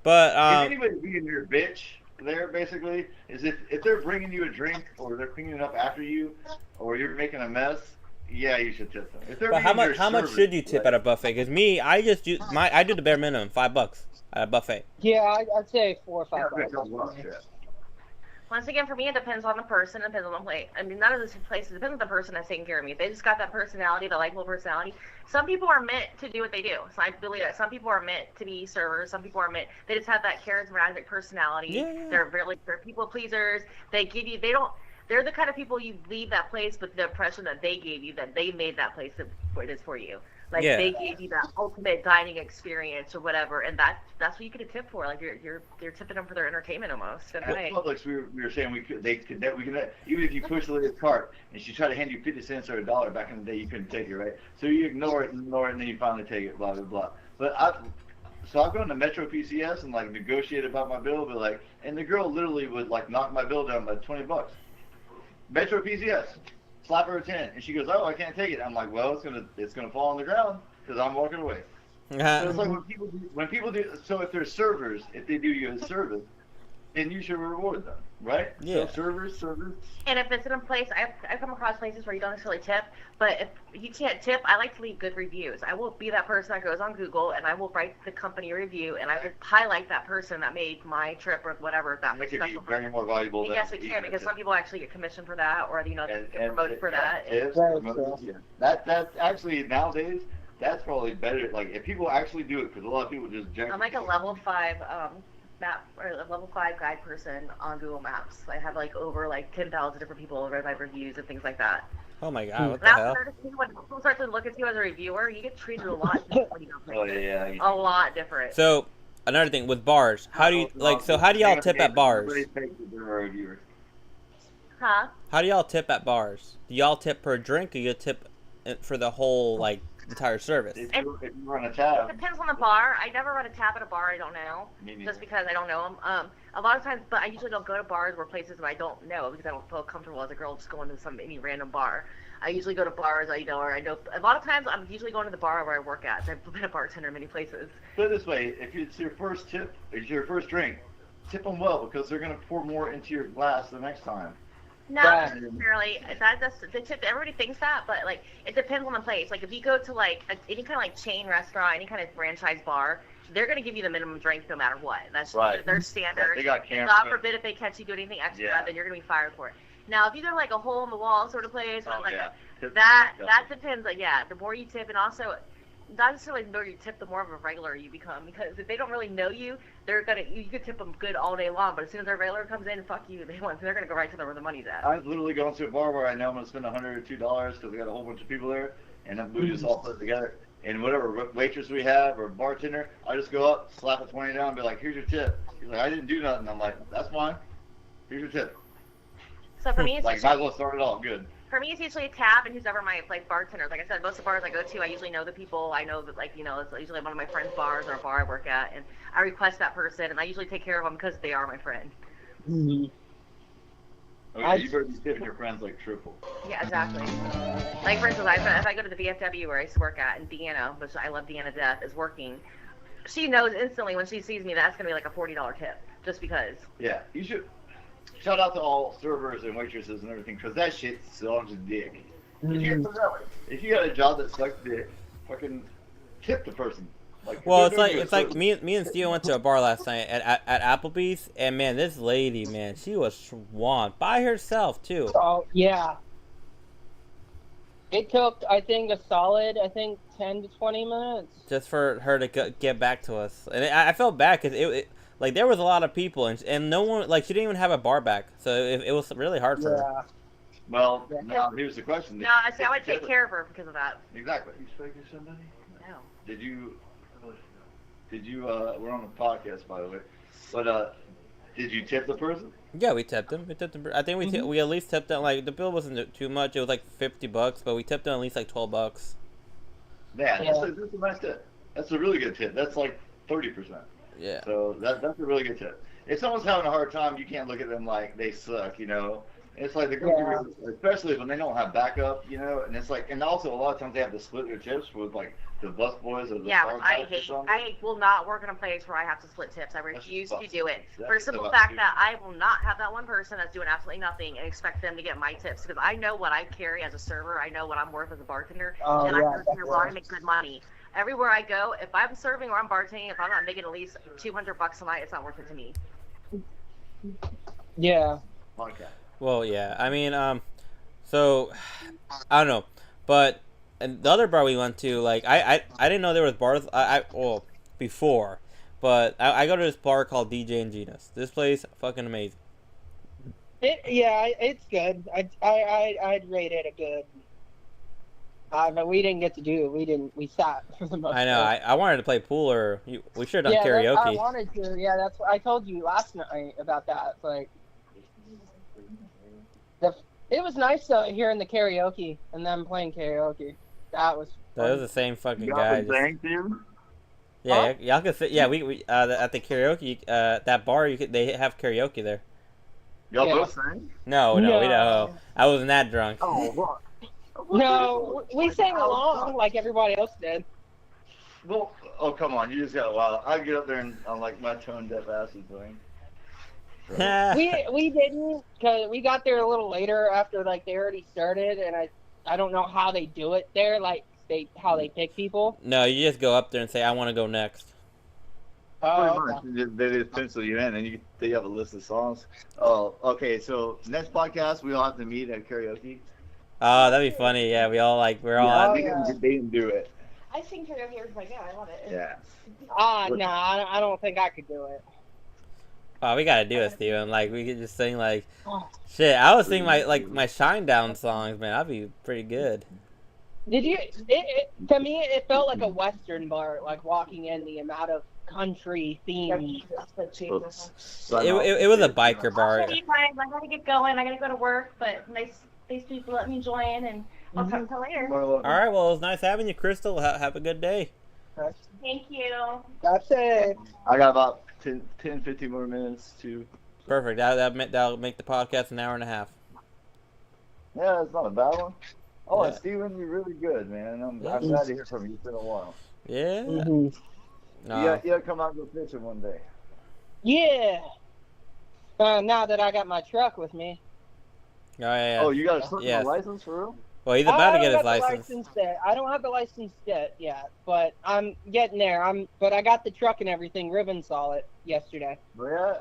But... if anybody being your bitch there, basically, is if they're bringing you a drink, or they're cleaning up after you, or you're making a mess, yeah, you should tip them. But how much should you tip at a buffet? Because me, I do the bare minimum, $5 at a buffet. Yeah, I'd say $4 or $5. Once again, for me, it depends on the person. It depends on the place. I mean, none of this places. It depends on the person that's taking care of me. If they just got that personality, the likable personality. Some people are meant to do what they do. So I believe that some people are meant to be servers. Some people are meant. They just have that charismatic personality. Yeah. They're people pleasers. They give you. They don't. They're the kind of people you leave that place with the impression that they gave you, that they made that place what it is for you. Like they gave you that ultimate dining experience or whatever, and that's what you get a tip for. Like you're tipping them for their entertainment almost. In a way. Publix, we were saying we could even if you push the lady's cart and she tried to hand you 50 cents or $1 back in the day, you couldn't take it, right? So you ignore it, and then you finally take it, blah blah blah. But I've gone to Metro PCS and like negotiated about my bill, but like, and the girl literally would like knock my bill down by $20. Metro PCS. Slap her a 10, and she goes, "Oh, I can't take it." I'm like, "Well, it's gonna fall on the ground because I'm walking away." So it's like when people do. So if they're servers, if they do you a service, then you should reward them, right? Yeah. So servers. And if it's in a place, I've come across places where you don't necessarily tip, but if you can't tip, I like to leave good reviews. I will be that person that goes on Google and I will write the company review and I will highlight that person that made my trip or whatever that was special. Very more valuable. Yes, we can, because some people actually get commissioned for that, or get promoted for that. That's actually nowadays. That's probably better. Like if people actually do it, because a lot of people just. I'm like a level 5 map or a level 5 guide person on Google Maps. I have like over 10,000 different people write my reviews and things like that. Oh my god, what the hell? When people start to look at you as a reviewer, you get treated a lot different when you don't Oh yeah. A lot different. So another thing with bars, how do you how do y'all tip at bars? Huh? How do y'all tip at bars? Do y'all tip per drink, or you tip for the whole entire service? If you run a tab. It depends on the bar. I never run a tab at a bar I don't know, just because I don't know them. A lot of times, but I usually don't go to bars or places that I don't know because I don't feel comfortable as a girl just going to any random bar. I usually go to bars I know, or I know. A lot of times, I'm usually going to the bar where I work at. So I've been a bartender in many places. Put it this way: if it's your first tip, it's your first drink, tip them well because they're gonna pour more into your glass the next time. Not necessarily. That's the tip. Everybody thinks that, but it depends on the place. Like if you go to any kind of chain restaurant, any kind of franchise bar, they're gonna give you the minimum drink no matter what. That's right. Their standard. They got cameras. God forbid if they catch you doing anything extra, then you're gonna be fired for it. Now if you go to a hole in the wall sort of place, that depends. The more you tip, and also not necessarily the more you tip, the more of a regular you become. Because if they don't really know you, you could tip them good all day long. But as soon as their regular comes in, fuck you. They're gonna go right to where the money's at. I've literally gone to a bar where I know I'm gonna spend $100 or $2 because we got a whole bunch of people there, and then we just all put it together. And whatever waitress we have or bartender, I just go up, slap a 20 down, and be like, "Here's your tip." He's like, "I didn't do nothing." I'm like, "That's fine. Here's your tip." So for me, it's might as well start it off good. For me, it's usually a tab and who's ever my bartenders. Like I said, most of the bars I go to, I usually know the people. I know that it's usually one of my friends' bars or a bar I work at, and I request that person, and I usually take care of them because they are my friend. Mm-hmm. Okay, you better be tipping your friends triple. Yeah, exactly. Like for instance, if I go to the VFW where I used to work at, and Deanna, which I love Deanna to death, is working, she knows instantly when she sees me that's gonna be a $40 tip, just because. Yeah, you should. Shout out to all servers and waitresses and everything, because that shit sucks dick. If you got a job that sucks dick, fucking tip the person. Well, it's like me and Steve went to a bar last night at Applebee's, and man, this lady, man, she was swamped by herself too. Oh yeah. It took, I think, a solid, 10 to 20 minutes. Just for her to get back to us, and I felt bad because it there was a lot of people, and no one, she didn't even have a bar back, so it was really hard for her. Well, now here's the question. No, I would take care of her because of that. Exactly. You speaking to somebody? No. Did you, we're on a podcast, by the way, but, did you tip the person? Yeah, we tipped him. I think we at least tipped them, the bill wasn't too much, it was $50, but we tipped them at least $12. Yeah, that's a nice tip. That's a really good tip. That's 30%. Yeah. So that's a really good tip. If someone's having a hard time, you can't look at them like they suck, It's like the group, especially when they don't have backup, and it's and also a lot of times they have to split their tips with the bus boys or the I will not work in a place where I have to split tips. I refuse to do it for the simple fact that I will not have that one person that's doing absolutely nothing and expect them to get my tips, because I know what I carry as a server. I know what I'm worth as a bartender, and I go here where I make good money. Everywhere I go, if I'm serving or I'm bartending, if I'm not making at least $200 a night, it's not worth it to me. Yeah. podcast. Well, yeah. I mean, so I don't know, but and the other bar we went to, like, I didn't know there was bars. Well, before, but I go to this bar called DJ and Gina's. This place fucking amazing. It's good. I'd rate it a good. But we didn't get to do it. We sat for the most part. I know. I wanted to play pool, or we should have done karaoke. I wanted to. Yeah, that's what I told you last night about that. Like, it was nice hearing the karaoke and them playing karaoke. That was the same fucking guy. Yeah, huh? y'all could sit. Yeah, we at the karaoke that bar they have karaoke there. Y'all both sang? No, we don't. I wasn't that drunk. Oh, what? No, we sang along like everybody else did. Well, oh come on, you just got a while. I get up there and I'm like my tone deaf ass is doing. We didn't, because we got there a little later after like they already started, and I don't know how they do it there, like how they pick people. No, you just go up there and say I want to go next. Oh, They just pencil you in, and they have a list of songs. Oh, okay. So next podcast we all have to meet at karaoke. Oh, that'd be funny. Yeah, we're all. They didn't do it. I sing karaoke every time. Yeah, I love it. Yeah. no, I don't think I could do it. Oh, we gotta do it, Steven. Like we could just sing like shit. I was singing my Shine Down songs, man. That'd be pretty good. Did you? To me, it felt like a Western bar. Like walking in, the amount of country themes. It was a biker bar. Guys, I gotta get going. I gotta go to work, but nice people let me join, and I'll talk to you later. All right. Well, it was nice having you, Crystal. Have a good day. Thank you. That's it. I got about 10, 15 more minutes to. Perfect. That'll make the podcast an hour and a half. Yeah, it's not a bad one. Oh, Yeah. and Steven, you're really good, man. I'm glad to hear from you. It's been a while. Yeah. Mm-hmm. No. You gotta come out and go fishing one day. Yeah. Now that I got my truck with me. Oh, yeah. Oh, you got a Yes. license for real? Well, he's about to get his I don't have the license. yet. I don't have the license yet, but I'm getting there. But I got the truck and everything. Ribbon saw it yesterday. But yeah,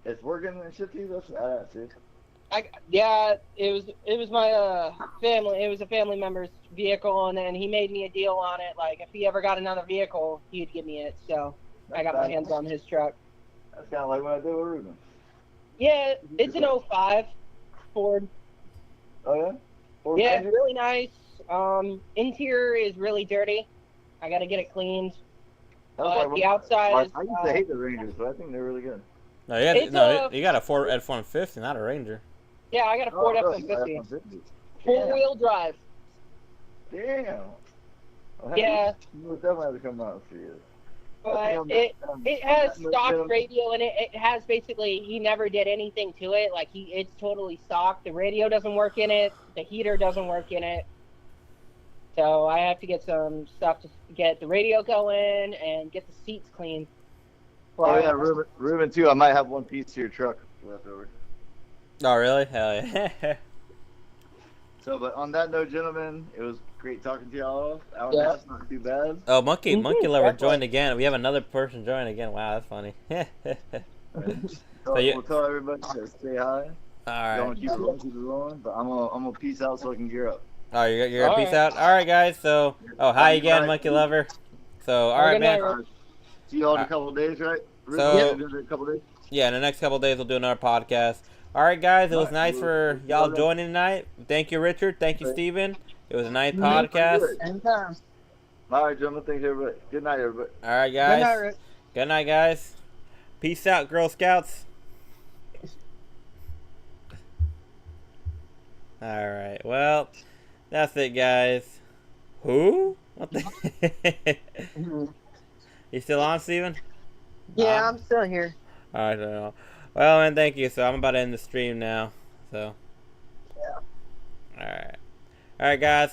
it's working and shit too. That's badass, dude. It was my family. It was a family member's vehicle, and then he made me a deal on it. Like if he ever got another vehicle, he'd give me it. So I got my hands on his truck. That's kind of like what I did with Ruben. Yeah, it's an 05 Ford. Oh yeah. Ford Yeah, Ranger? really nice. Interior is really dirty. I got to get it cleaned. That was The outside is. I used to hate the Rangers, but I think they're really good. No, It's you got a Ford F-150, not a Ranger. Yeah, I got a Ford really? F-150. F-150. Four-wheel drive. Damn. Well, Yeah. You would definitely have to come out for you. But it has stock radio in it. It has basically, he never did anything to it. Like it's totally stock. The radio doesn't work in it. The heater doesn't work in it. So I have to get some stuff to get the radio going and get the seats clean. Oh yeah, Ruben too. I might have one piece to your truck left over. Oh, really? Hell yeah. So, but on that note, gentlemen, it was great talking to y'all. That's not too bad. Oh, Monkey Lover joined again. We have another person join again. Wow, that's funny. We'll tell everybody to stay high. All right. Don't keep it rolling, but I'm gonna peace out so I can gear up. Oh, you're gonna peace out. All right, guys. So, hi again, Monkey Lover. So, all right, man. See y'all in a couple of days, right? So, in a couple of days. Yeah, in the next couple of days we'll do another podcast. All right, guys. It was nice for y'all joining tonight. Thank you, Richard. Thank you, Steven. It was a nice podcast. Anytime. All right, gentlemen. Thanks, everybody. Good night, everybody. All right, guys. Good night, guys. Peace out, Girl Scouts. All right. Well, that's it, guys. Who? What the? You still on, Steven? Yeah, I'm still here. All right. Well, man, thank you. So I'm about to end the stream now. So. Yeah. All right. All right, guys.